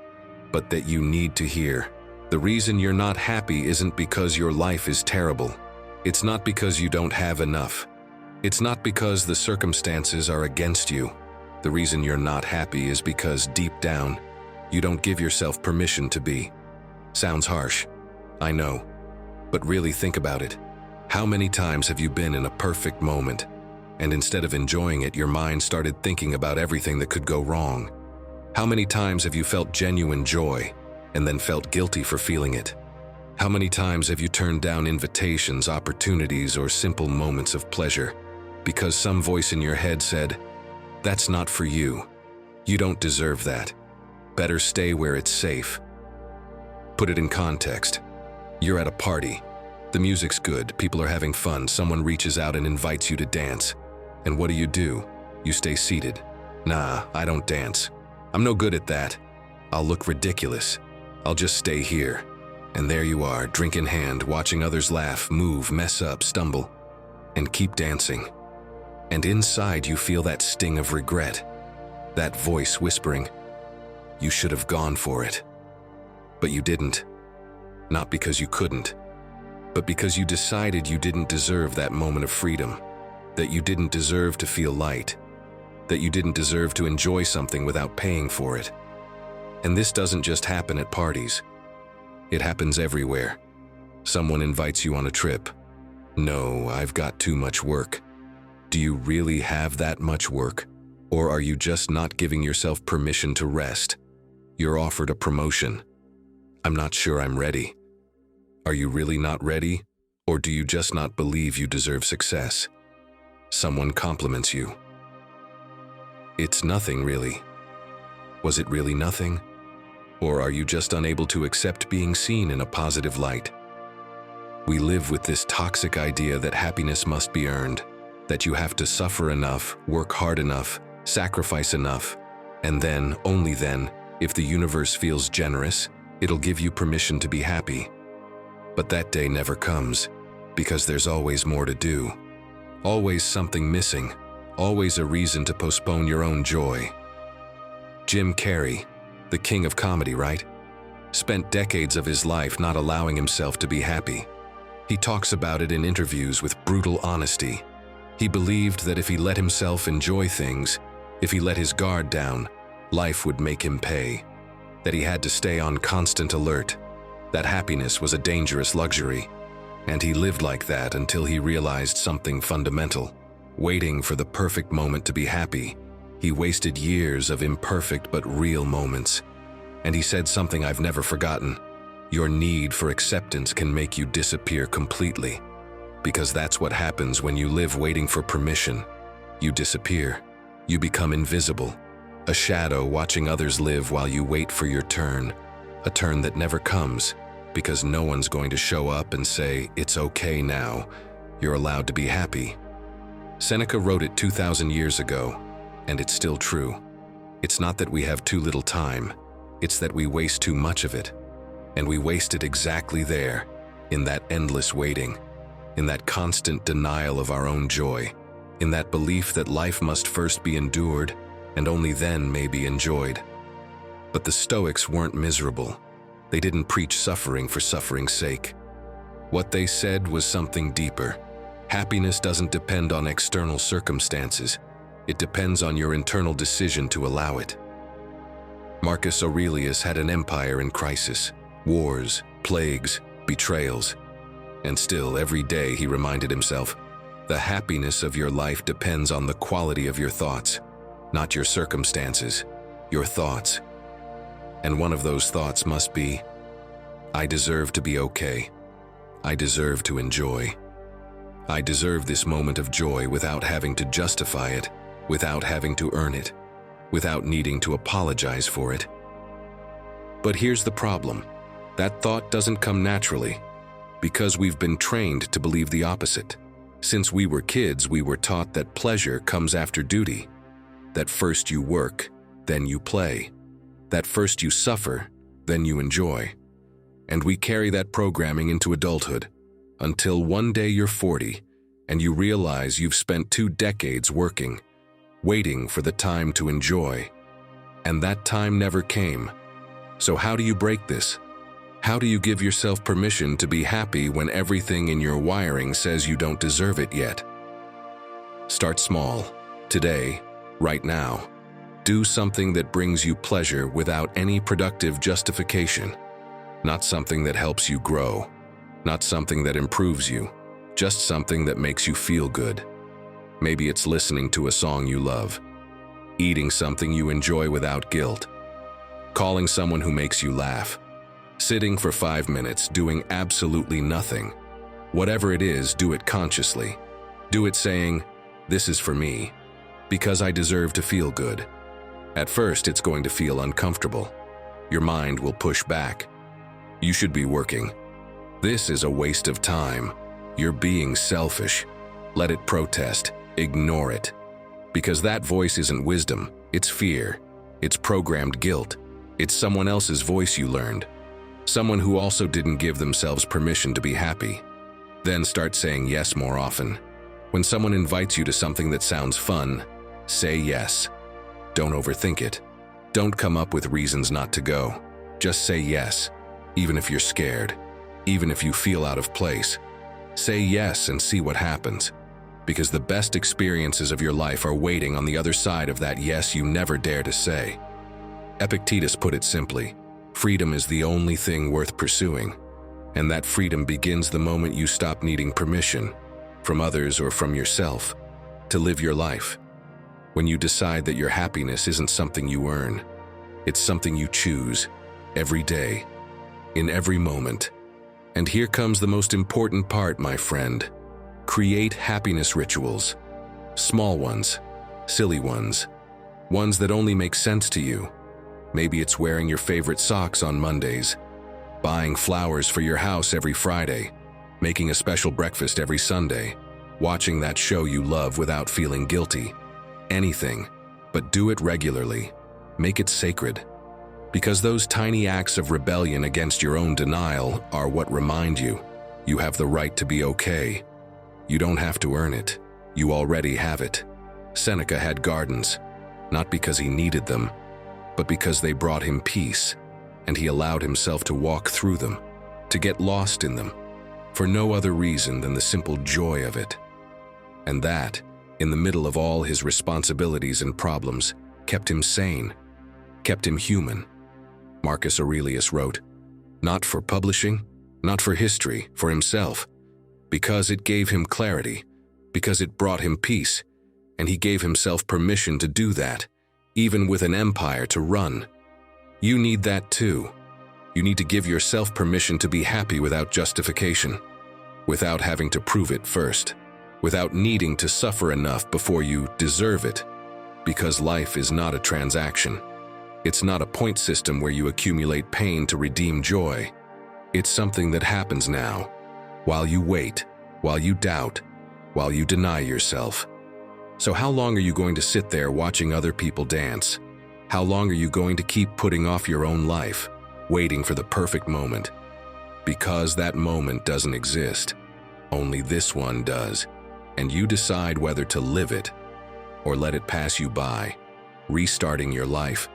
but that you need to hear. The reason you're not happy isn't because your life is terrible. It's not because you don't have enough. It's not because the circumstances are against you. The reason you're not happy is because deep down, you don't give yourself permission to be. Sounds harsh, I know, but really think about it. How many times have you been in a perfect moment, and instead of enjoying it, your mind started thinking about everything that could go wrong? How many times have you felt genuine joy, and then felt guilty for feeling it? How many times have you turned down invitations, opportunities, or simple moments of pleasure, because some voice in your head said, That's not for you. You don't deserve that. Better stay where it's safe. Put it in context. You're at a party. The music's good, people are having fun, someone reaches out and invites you to dance. And what do? You stay seated. Nah, I don't dance. I'm no good at that. I'll look ridiculous. I'll just stay here. And there you are, drink in hand, watching others laugh, move, mess up, stumble, and keep dancing. And inside you feel that sting of regret, that voice whispering, you should have gone for it. But you didn't. Not because you couldn't, but because you decided you didn't deserve that moment of freedom, that you didn't deserve to feel light, that you didn't deserve to enjoy something without paying for it. And this doesn't just happen at parties. It happens everywhere. Someone invites you on a trip. No, I've got too much work. Do you really have that much work? Or are you just not giving yourself permission to rest? You're offered a promotion. I'm not sure I'm ready. Are you really not ready? Or do you just not believe you deserve success? Someone compliments you. It's nothing really. Was it really nothing? Or are you just unable to accept being seen in a positive light? We live with this toxic idea that happiness must be earned, that you have to suffer enough, work hard enough, sacrifice enough, and then, only then, if the universe feels generous, it'll give you permission to be happy. But that day never comes, because there's always more to do. Always something missing, always a reason to postpone your own joy. Jim Carrey, the king of comedy, right? Spent decades of his life not allowing himself to be happy. He talks about it in interviews with brutal honesty. He believed that if he let himself enjoy things, if he let his guard down, life would make him pay. That he had to stay on constant alert. That happiness was a dangerous luxury. And he lived like that until he realized something fundamental. Waiting for the perfect moment to be happy, he wasted years of imperfect but real moments. And he said something I've never forgotten. Your need for acceptance can make you disappear completely. Because that's what happens when you live waiting for permission. You disappear. You become invisible. A shadow watching others live while you wait for your turn. A turn that never comes, because no one's going to show up and say, it's okay now. You're allowed to be happy. Seneca wrote it 2,000 years ago, and it's still true. It's not that we have too little time. It's that we waste too much of it. And we waste it exactly there, in that endless waiting, in that constant denial of our own joy, in that belief that life must first be endured and only then may be enjoyed. But the Stoics weren't miserable. They didn't preach suffering for suffering's sake. What they said was something deeper. Happiness doesn't depend on external circumstances. It depends on your internal decision to allow it. Marcus Aurelius had an empire in crisis. Wars, plagues, betrayals. And still, every day he reminded himself, the happiness of your life depends on the quality of your thoughts, not your circumstances, your thoughts. And one of those thoughts must be, I deserve to be okay. I deserve to enjoy. I deserve this moment of joy without having to justify it, without having to earn it, without needing to apologize for it. But here's the problem. That thought doesn't come naturally, because we've been trained to believe the opposite. Since we were kids, we were taught that pleasure comes after duty, that first you work, then you play, that first you suffer, then you enjoy. And we carry that programming into adulthood, until one day you're 40, and you realize you've spent 2 decades working, waiting for the time to enjoy. And that time never came. So how do you break this? How do you give yourself permission to be happy when everything in your wiring says you don't deserve it yet? Start small. Today, right now. Do something that brings you pleasure without any productive justification. Not something that helps you grow. Not something that improves you. Just something that makes you feel good. Maybe it's listening to a song you love. Eating something you enjoy without guilt. Calling someone who makes you laugh. Sitting for 5 minutes, doing absolutely nothing. Whatever it is, do it consciously. Do it saying, this is for me. Because I deserve to feel good. At first, it's going to feel uncomfortable. Your mind will push back. You should be working. This is a waste of time. You're being selfish. Let it protest. Ignore it. Because that voice isn't wisdom, it's fear. It's programmed guilt. It's someone else's voice you learned. Someone who also didn't give themselves permission to be happy. Then start saying yes more often. When someone invites you to something that sounds fun, say yes. Don't overthink it. Don't come up with reasons not to go. Just say yes, even if you're scared, even if you feel out of place. Say yes and see what happens. Because the best experiences of your life are waiting on the other side of that yes you never dare to say. Epictetus put it simply, freedom is the only thing worth pursuing. And that freedom begins the moment you stop needing permission, from others or from yourself, to live your life. When you decide that your happiness isn't something you earn, it's something you choose, every day, in every moment. And here comes the most important part, my friend. Create happiness rituals. Small ones, silly ones that only make sense to you. Maybe it's wearing your favorite socks on Mondays, buying flowers for your house every Friday, making a special breakfast every Sunday, watching that show you love without feeling guilty. Anything, but do it regularly. Make it sacred. Because those tiny acts of rebellion against your own denial are what remind you have the right to be okay. You don't have to earn it. You already have it. Seneca had gardens, not because he needed them, but because they brought him peace, and he allowed himself to walk through them, to get lost in them, for no other reason than the simple joy of it. And that, in the middle of all his responsibilities and problems, kept him sane, kept him human. Marcus Aurelius wrote, not for publishing, not for history, for himself, because it gave him clarity, because it brought him peace, and he gave himself permission to do that, even with an empire to run. You need that too. You need to give yourself permission to be happy without justification, without having to prove it first, without needing to suffer enough before you deserve it, because life is not a transaction. It's not a point system where you accumulate pain to redeem joy. It's something that happens now, while you wait, while you doubt, while you deny yourself. So how long are you going to sit there watching other people dance? How long are you going to keep putting off your own life, waiting for the perfect moment? Because that moment doesn't exist. Only this one does. And you decide whether to live it or let it pass you by, restarting your life,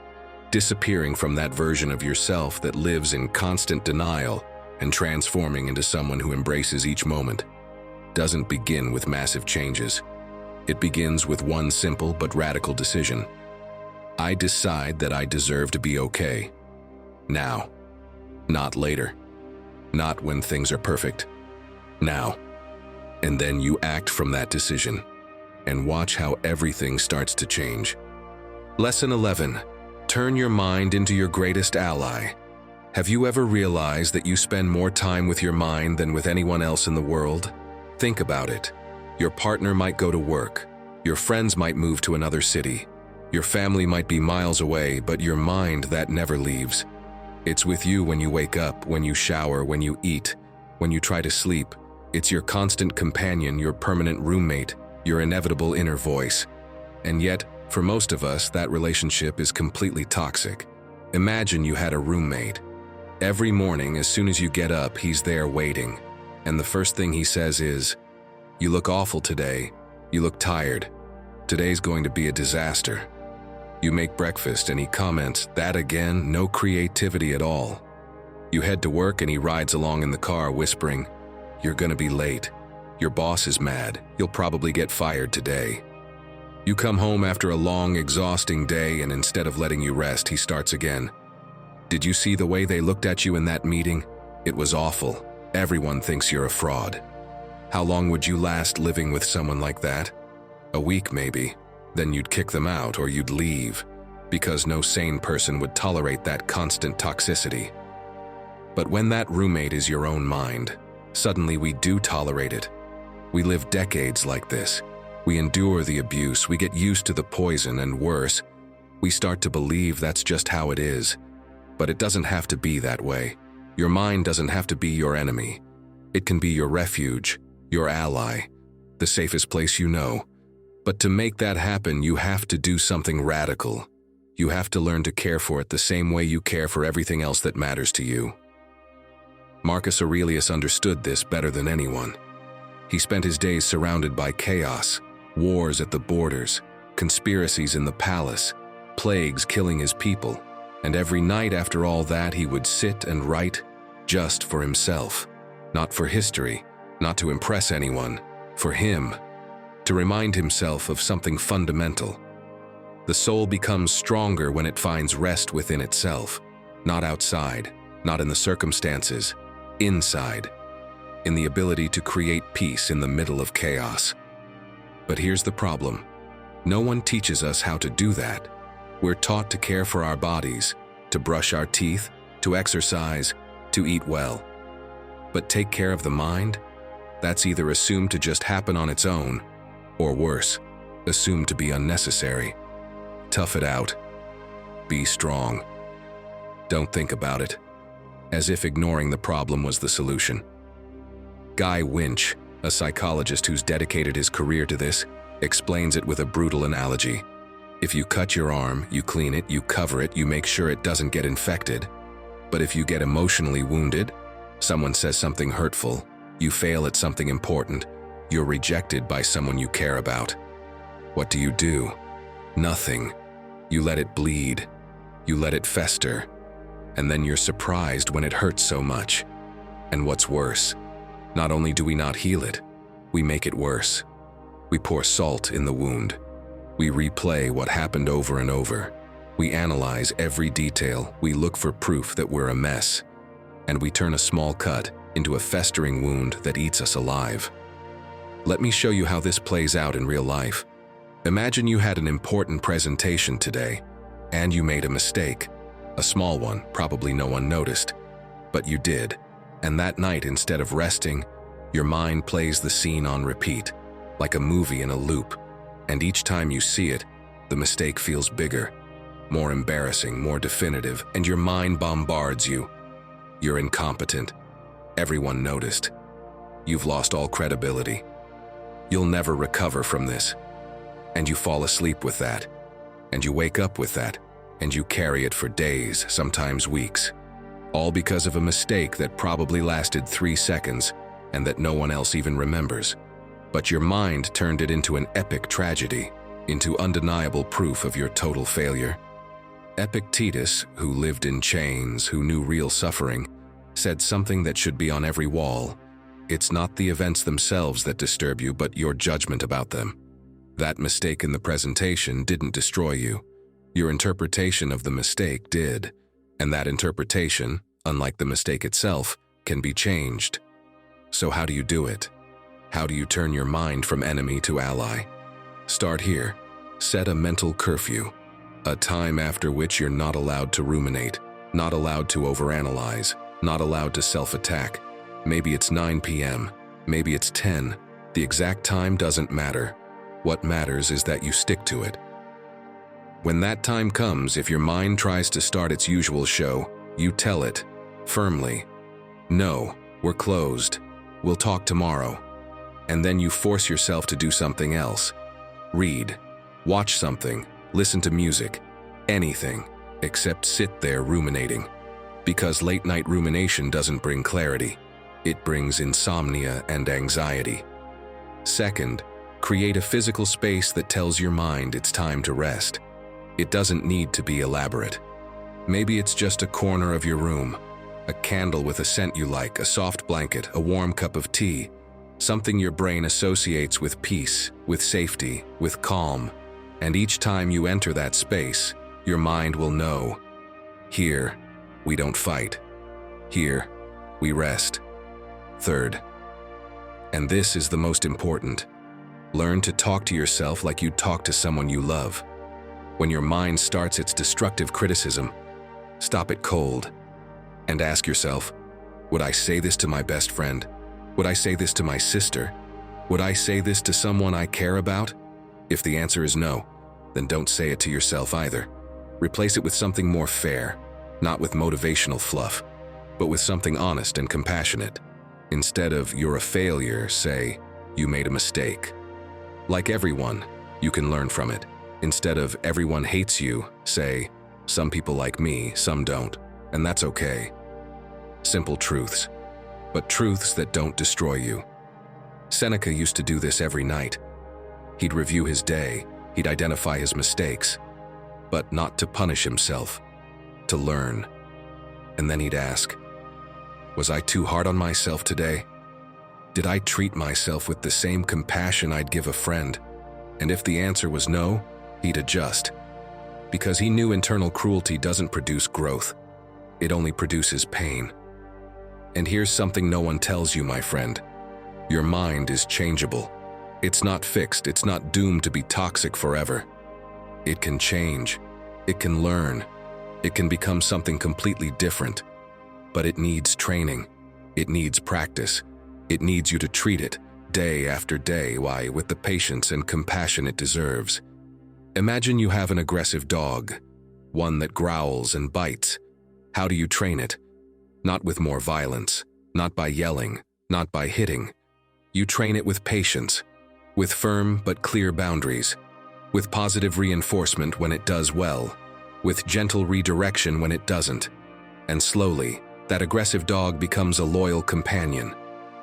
disappearing from that version of yourself that lives in constant denial and transforming into someone who embraces each moment. Doesn't begin with massive changes. It begins with one simple but radical decision. I decide that I deserve to be okay. Now. Not later. Not when things are perfect. Now. And then you act from that decision, and watch how everything starts to change. Lesson 11. Turn your mind into your greatest ally. Have you ever realized that you spend more time with your mind than with anyone else in the world? Think about it. Your partner might go to work. Your friends might move to another city. Your family might be miles away, but your mind, that never leaves. It's with you when you wake up, when you shower, when you eat, when you try to sleep. It's your constant companion, your permanent roommate, your inevitable inner voice. And yet, for most of us, that relationship is completely toxic. Imagine you had a roommate. Every morning, as soon as you get up, he's there waiting. And the first thing he says is, "You look awful today. You look tired. Today's going to be a disaster." You make breakfast and he comments, "That again? No creativity at all." You head to work and he rides along in the car whispering, "You're gonna be late. Your boss is mad. You'll probably get fired today." You come home after a long, exhausting day, and instead of letting you rest, he starts again. "Did you see the way they looked at you in that meeting? It was awful. Everyone thinks you're a fraud." How long would you last living with someone like that? A week maybe. Then you'd kick them out or you'd leave, because no sane person would tolerate that constant toxicity. But when that roommate is your own mind, suddenly we do tolerate it. We live decades like this. We endure the abuse, we get used to the poison, and worse, we start to believe that's just how it is. But it doesn't have to be that way. Your mind doesn't have to be your enemy. It can be your refuge, your ally, the safest place you know. But to make that happen, you have to do something radical. You have to learn to care for it the same way you care for everything else that matters to you. Marcus Aurelius understood this better than anyone. He spent his days surrounded by chaos, wars at the borders, conspiracies in the palace, plagues killing his people, and every night after all that he would sit and write just for himself, not for history, not to impress anyone, for him, to remind himself of something fundamental. The soul becomes stronger when it finds rest within itself, not outside, not in the circumstances, inside, in the ability to create peace in the middle of chaos. But here's the problem. No one teaches us how to do that. We're taught to care for our bodies, to brush our teeth, to exercise, to eat well. But take care of the mind? That's either assumed to just happen on its own, or worse, assumed to be unnecessary. Tough it out. Be strong. Don't think about it, as if ignoring the problem was the solution. Guy Winch, a psychologist who's dedicated his career to this, explains it with a brutal analogy. If you cut your arm, you clean it, you cover it, you make sure it doesn't get infected. But if you get emotionally wounded, someone says something hurtful, you fail at something important, you're rejected by someone you care about. What do? Nothing. You let it bleed. You let it fester. And then you're surprised when it hurts so much. And what's worse, not only do we not heal it, we make it worse. We pour salt in the wound. We replay what happened over and over. We analyze every detail. We look for proof that we're a mess. And we turn a small cut into a festering wound that eats us alive. Let me show you how this plays out in real life. Imagine you had an important presentation today, and you made a mistake. A small one, probably no one noticed. But you did. And that night, instead of resting, your mind plays the scene on repeat, like a movie in a loop. And each time you see it, the mistake feels bigger, more embarrassing, more definitive, and your mind bombards you. You're incompetent. Everyone noticed. You've lost all credibility. You'll never recover from this. And you fall asleep with that. And you wake up with that. And you carry it for days, sometimes weeks. All because of a mistake that probably lasted 3 seconds and that no one else even remembers. But your mind turned it into an epic tragedy, into undeniable proof of your total failure. Epictetus, who lived in chains, who knew real suffering, said something that should be on every wall. It's not the events themselves that disturb you, but your judgment about them. That mistake in the presentation didn't destroy you. Your interpretation of the mistake did. And that interpretation, unlike the mistake itself, can be changed. So how do you do it? How do you turn your mind from enemy to ally? Start here. Set a mental curfew. A time after which you're not allowed to ruminate, not allowed to overanalyze, not allowed to self-attack. Maybe it's 9 p.m., maybe it's 10. The exact time doesn't matter. What matters is that you stick to it. When that time comes, if your mind tries to start its usual show, you tell it, firmly, "No, we're closed. We'll talk tomorrow." And then you force yourself to do something else. Read, watch something, listen to music, anything, except sit there ruminating. Because late-night rumination doesn't bring clarity. It brings insomnia and anxiety. Second, create a physical space that tells your mind it's time to rest. It doesn't need to be elaborate. Maybe it's just a corner of your room, a candle with a scent you like, a soft blanket, a warm cup of tea, something your brain associates with peace, with safety, with calm. And each time you enter that space, your mind will know, here, we don't fight. Here, we rest. Third, and this is the most important, learn to talk to yourself like you'd talk to someone you love. When your mind starts its destructive criticism, stop it cold and ask yourself, would I say this to my best friend? Would I say this to my sister? Would I say this to someone I care about? If the answer is no, then don't say it to yourself either. Replace it with something more fair, not with motivational fluff, but with something honest and compassionate. Instead of "you're a failure," say "you made a mistake." Like everyone, you can learn from it. Instead of "everyone hates you," say "some people like me, some don't, and that's okay." Simple truths, but truths that don't destroy you. Seneca used to do this every night. He'd review his day, he'd identify his mistakes, but not to punish himself, to learn. And then he'd ask, was I too hard on myself today? Did I treat myself with the same compassion I'd give a friend? And if the answer was no, he'd adjust. Because he knew internal cruelty doesn't produce growth. It only produces pain. And here's something no one tells you, my friend. Your mind is changeable. It's not fixed, it's not doomed to be toxic forever. It can change, it can learn, it can become something completely different. But it needs training, it needs practice, it needs you to treat it day after day, with the patience and compassion it deserves. Imagine you have an aggressive dog, one that growls and bites. How do you train it? Not with more violence, not by yelling, not by hitting. You train it with patience, with firm but clear boundaries, with positive reinforcement when it does well, with gentle redirection when it doesn't. And slowly, that aggressive dog becomes a loyal companion.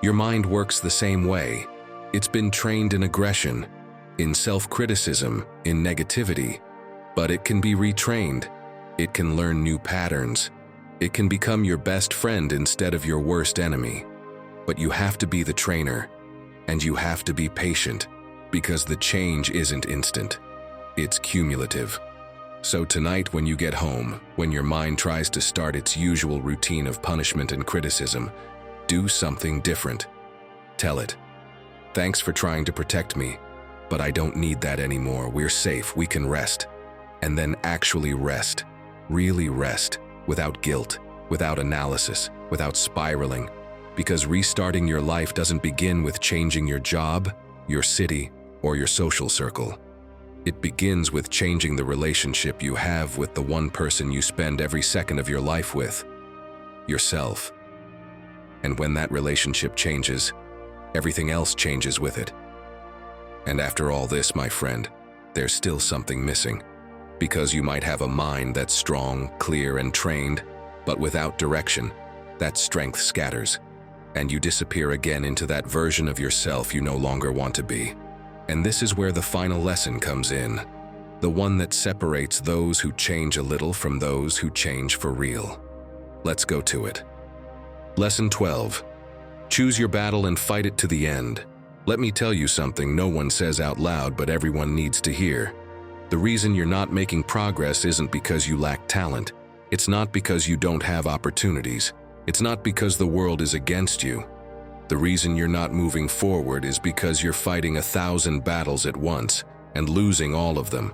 Your mind works the same way. It's been trained in aggression, in self-criticism, in negativity, but it can be retrained. It can learn new patterns. It can become your best friend instead of your worst enemy. But you have to be the trainer, and you have to be patient, because the change isn't instant. It's cumulative. So tonight when you get home, when your mind tries to start its usual routine of punishment and criticism, do something different. Tell it, "Thanks for trying to protect me, but I don't need that anymore. We're safe, we can rest." And then actually rest, really rest, without guilt, without analysis, without spiraling. Because restarting your life doesn't begin with changing your job, your city, or your social circle. It begins with changing the relationship you have with the one person you spend every second of your life with, yourself. And when that relationship changes, everything else changes with it. And after all this, my friend, there's still something missing. Because you might have a mind that's strong, clear, and trained, but without direction, that strength scatters, and you disappear again into that version of yourself you no longer want to be. And this is where the final lesson comes in, the one that separates those who change a little from those who change for real. Let's go to it. Lesson 12. Choose your battle and fight it to the end. Let me tell you something no one says out loud, but everyone needs to hear. The reason you're not making progress isn't because you lack talent. It's not because you don't have opportunities. It's not because the world is against you. The reason you're not moving forward is because you're fighting 1,000 battles at once and losing all of them.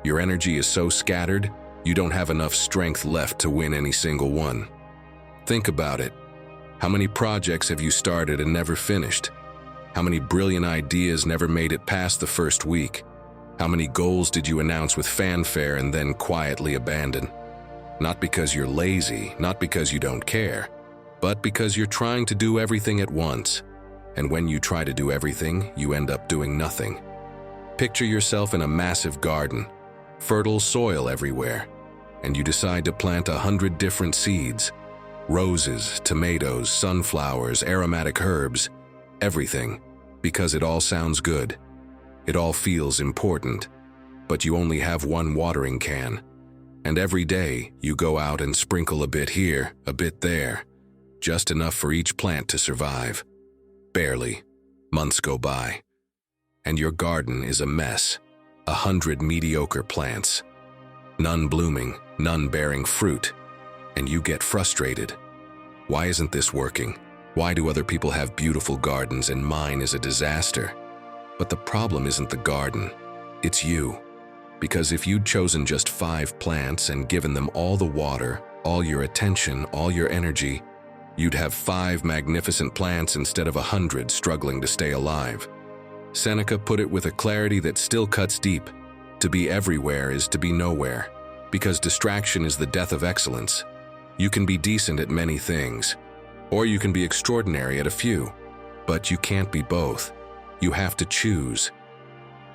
Your energy is so scattered, you don't have enough strength left to win any single one. Think about it. How many projects have you started and never finished? How many brilliant ideas never made it past the first week? How many goals did you announce with fanfare and then quietly abandon? Not because you're lazy, not because you don't care, but because you're trying to do everything at once. And when you try to do everything, you end up doing nothing. Picture yourself in a massive garden, fertile soil everywhere, and you decide to plant 100 different seeds. Roses, tomatoes, sunflowers, aromatic herbs, everything, because it all sounds good. It all feels important, but you only have one watering can. And every day, you go out and sprinkle a bit here, a bit there, just enough for each plant to survive. Barely. Months go by. And your garden is a mess. 100 mediocre plants. None blooming, none bearing fruit. And you get frustrated. Why isn't this working? Why do other people have beautiful gardens and mine is a disaster? But the problem isn't the garden. It's you. Because if you'd chosen just 5 plants and given them all the water, all your attention, all your energy, you'd have 5 magnificent plants instead of 100 struggling to stay alive. Seneca put it with a clarity that still cuts deep. To be everywhere is to be nowhere, because distraction is the death of excellence. You can be decent at many things, or you can be extraordinary at a few, but you can't be both. You have to choose.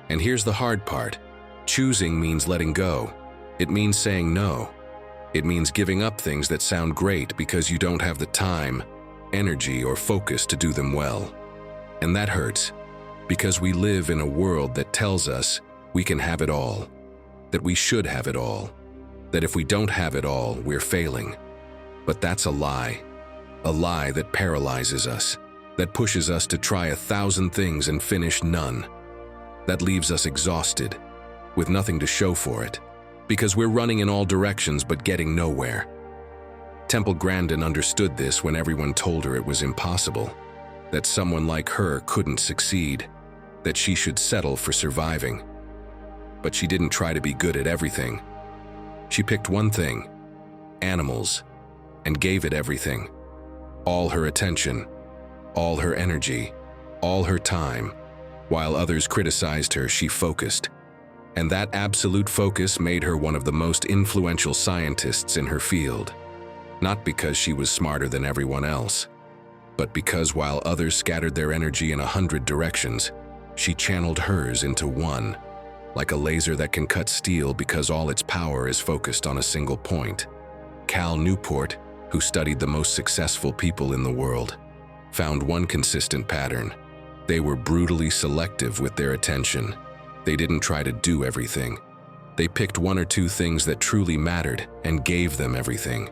And here's the hard part. Choosing means letting go. It means saying no. It means giving up things that sound great because you don't have the time, energy, or focus to do them well. And that hurts, because we live in a world that tells us we can have it all, that we should have it all, that if we don't have it all, we're failing. But that's a lie that paralyzes us, that pushes us to try 1,000 things and finish none, that leaves us exhausted, with nothing to show for it, because we're running in all directions but getting nowhere. Temple Grandin understood this when everyone told her it was impossible, that someone like her couldn't succeed, that she should settle for surviving. But she didn't try to be good at everything. She picked one thing, animals, and gave it everything. All her attention, all her energy, all her time. While others criticized her, she focused. And that absolute focus made her one of the most influential scientists in her field. Not because she was smarter than everyone else, but because while others scattered their energy in 100 directions, she channeled hers into one, like a laser that can cut steel because all its power is focused on a single point. Cal Newport, who studied the most successful people in the world, found one consistent pattern. They were brutally selective with their attention. They didn't try to do everything. They picked one or two things that truly mattered and gave them everything.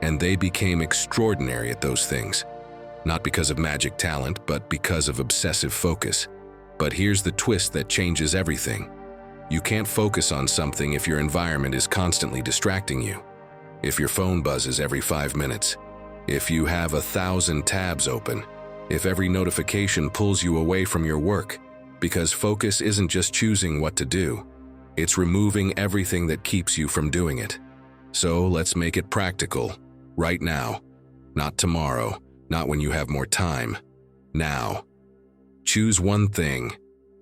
And they became extraordinary at those things. Not because of magic talent, but because of obsessive focus. But here's the twist that changes everything. You can't focus on something if your environment is constantly distracting you. If your phone buzzes every 5 minutes. If you have 1,000 tabs open. If every notification pulls you away from your work. Because focus isn't just choosing what to do. It's removing everything that keeps you from doing it. So let's make it practical. Right now. Not tomorrow. Not when you have more time. Now. Choose one thing.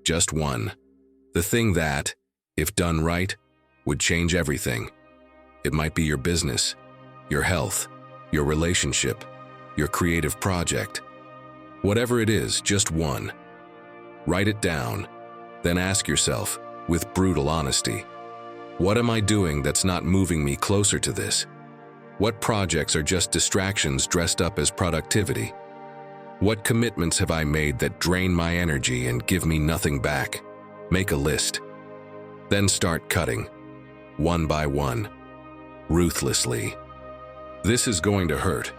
Just one. The thing that, if done right, would change everything. It might be your business, your health, your relationship, your creative project. Whatever it is, just one. Write it down, then ask yourself, with brutal honesty, what am I doing that's not moving me closer to this? What projects are just distractions dressed up as productivity? What commitments have I made that drain my energy and give me nothing back? Make a list. Then start cutting, one by one, ruthlessly. This is going to hurt,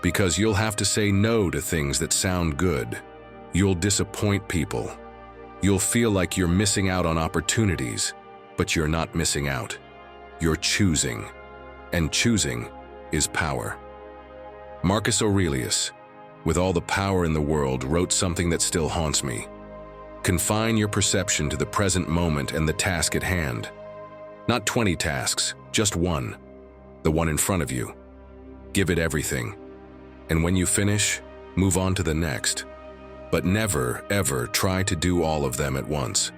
because you'll have to say no to things that sound good. You'll disappoint people. You'll feel like you're missing out on opportunities, but you're not missing out. You're choosing, and choosing is power. Marcus Aurelius, with all the power in the world, wrote something that still haunts me. Confine your perception to the present moment and the task at hand. Not 20 tasks, just one, the one in front of you. Give it everything. And when you finish, move on to the next. But never, ever try to do all of them at once.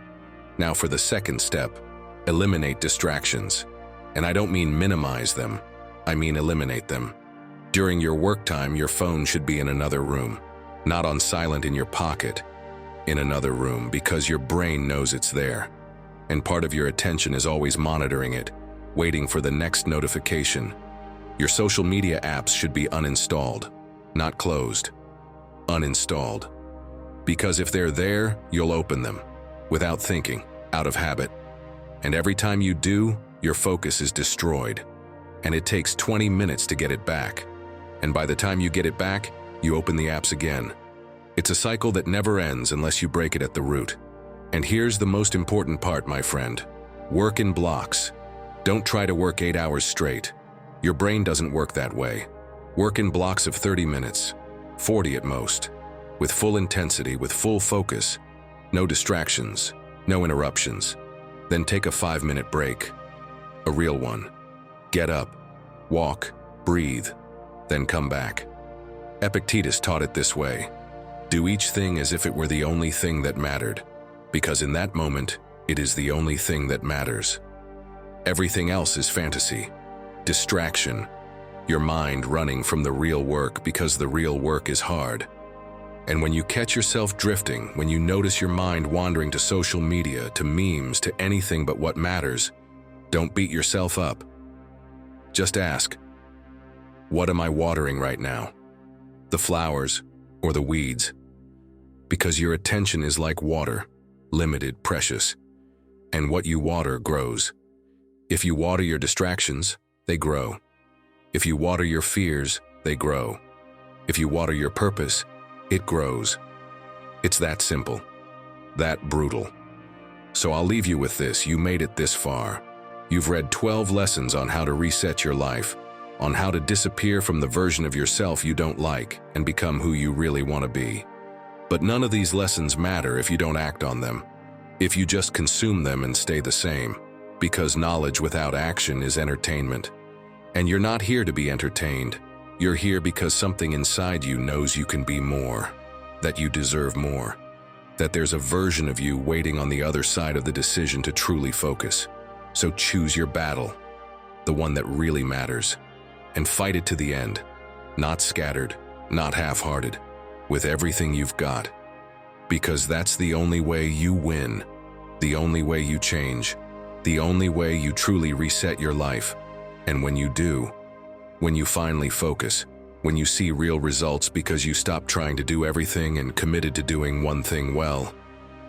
Now for the second step, eliminate distractions. And I don't mean minimize them, I mean eliminate them. During your work time, your phone should be in another room, not on silent in your pocket, in another room, because your brain knows it's there. And part of your attention is always monitoring it, waiting for the next notification. Your social media apps should be uninstalled, not closed. Uninstalled. Because if they're there, you'll open them, without thinking, out of habit. And every time you do, your focus is destroyed. And it takes 20 minutes to get it back. And by the time you get it back, you open the apps again. It's a cycle that never ends unless you break it at the root. And here's the most important part, my friend. Work in blocks. Don't try to work 8 hours straight. Your brain doesn't work that way. Work in blocks of 30 minutes, 40 at most. With full intensity, with full focus. No distractions, no interruptions. Then take a 5-minute break. A real one. Get up, walk, breathe, then come back. Epictetus taught it this way. Do each thing as if it were the only thing that mattered. Because in that moment, it is the only thing that matters. Everything else is fantasy, distraction, your mind running from the real work because the real work is hard. And when you catch yourself drifting, when you notice your mind wandering to social media, to memes, to anything but what matters, don't beat yourself up. Just ask, what am I watering right now? The flowers or the weeds? Because your attention is like water, limited, precious, and what you water grows. If you water your distractions, they grow. If you water your fears, they grow. If you water your purpose, it grows. It's that simple, that brutal. So I'll leave you with this. You made it this far. You've read 12 lessons on how to reset your life, on how to disappear from the version of yourself you don't like and become who you really want to be. But none of these lessons matter if you don't act on them, if you just consume them and stay the same, because knowledge without action is entertainment. And you're not here to be entertained. You're here because something inside you knows you can be more, that you deserve more, that there's a version of you waiting on the other side of the decision to truly focus. So choose your battle, the one that really matters, and fight it to the end, not scattered, not half-hearted, with everything you've got. Because that's the only way you win, the only way you change, the only way you truly reset your life. And when you do, when you finally focus, when you see real results because you stop trying to do everything and committed to doing one thing well,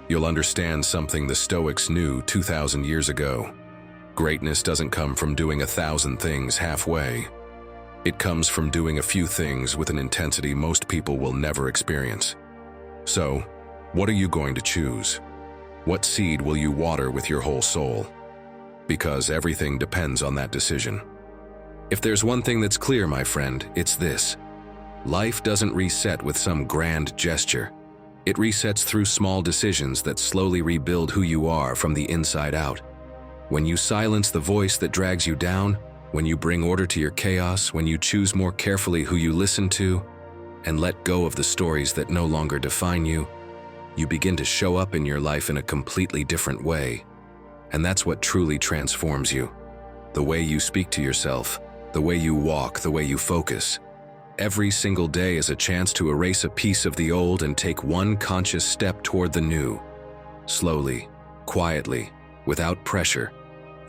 you'll understand something the Stoics knew 2,000 years ago. Greatness doesn't come from doing 1,000 things halfway. It comes from doing a few things with an intensity most people will never experience. So, what are you going to choose? What seed will you water with your whole soul? Because everything depends on that decision. If there's one thing that's clear, my friend, it's this. Life doesn't reset with some grand gesture. It resets through small decisions that slowly rebuild who you are from the inside out. When you silence the voice that drags you down, when you bring order to your chaos, when you choose more carefully who you listen to, and let go of the stories that no longer define you, you begin to show up in your life in a completely different way. And that's what truly transforms you. The way you speak to yourself, the way you walk, the way you focus. Every single day is a chance to erase a piece of the old and take one conscious step toward the new. Slowly, quietly, without pressure,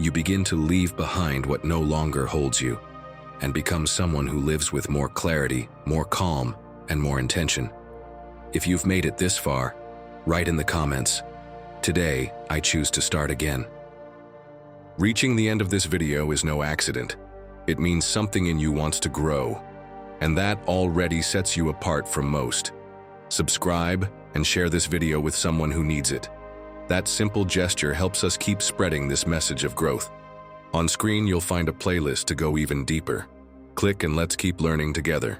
you begin to leave behind what no longer holds you and become someone who lives with more clarity, more calm, and more intention. If you've made it this far, write in the comments, "Today, I choose to start again." Reaching the end of this video is no accident. It means something in you wants to grow, and that already sets you apart from most. Subscribe and share this video with someone who needs it. That simple gesture helps us keep spreading this message of growth. On screen, you'll find a playlist to go even deeper. Click and let's keep learning together.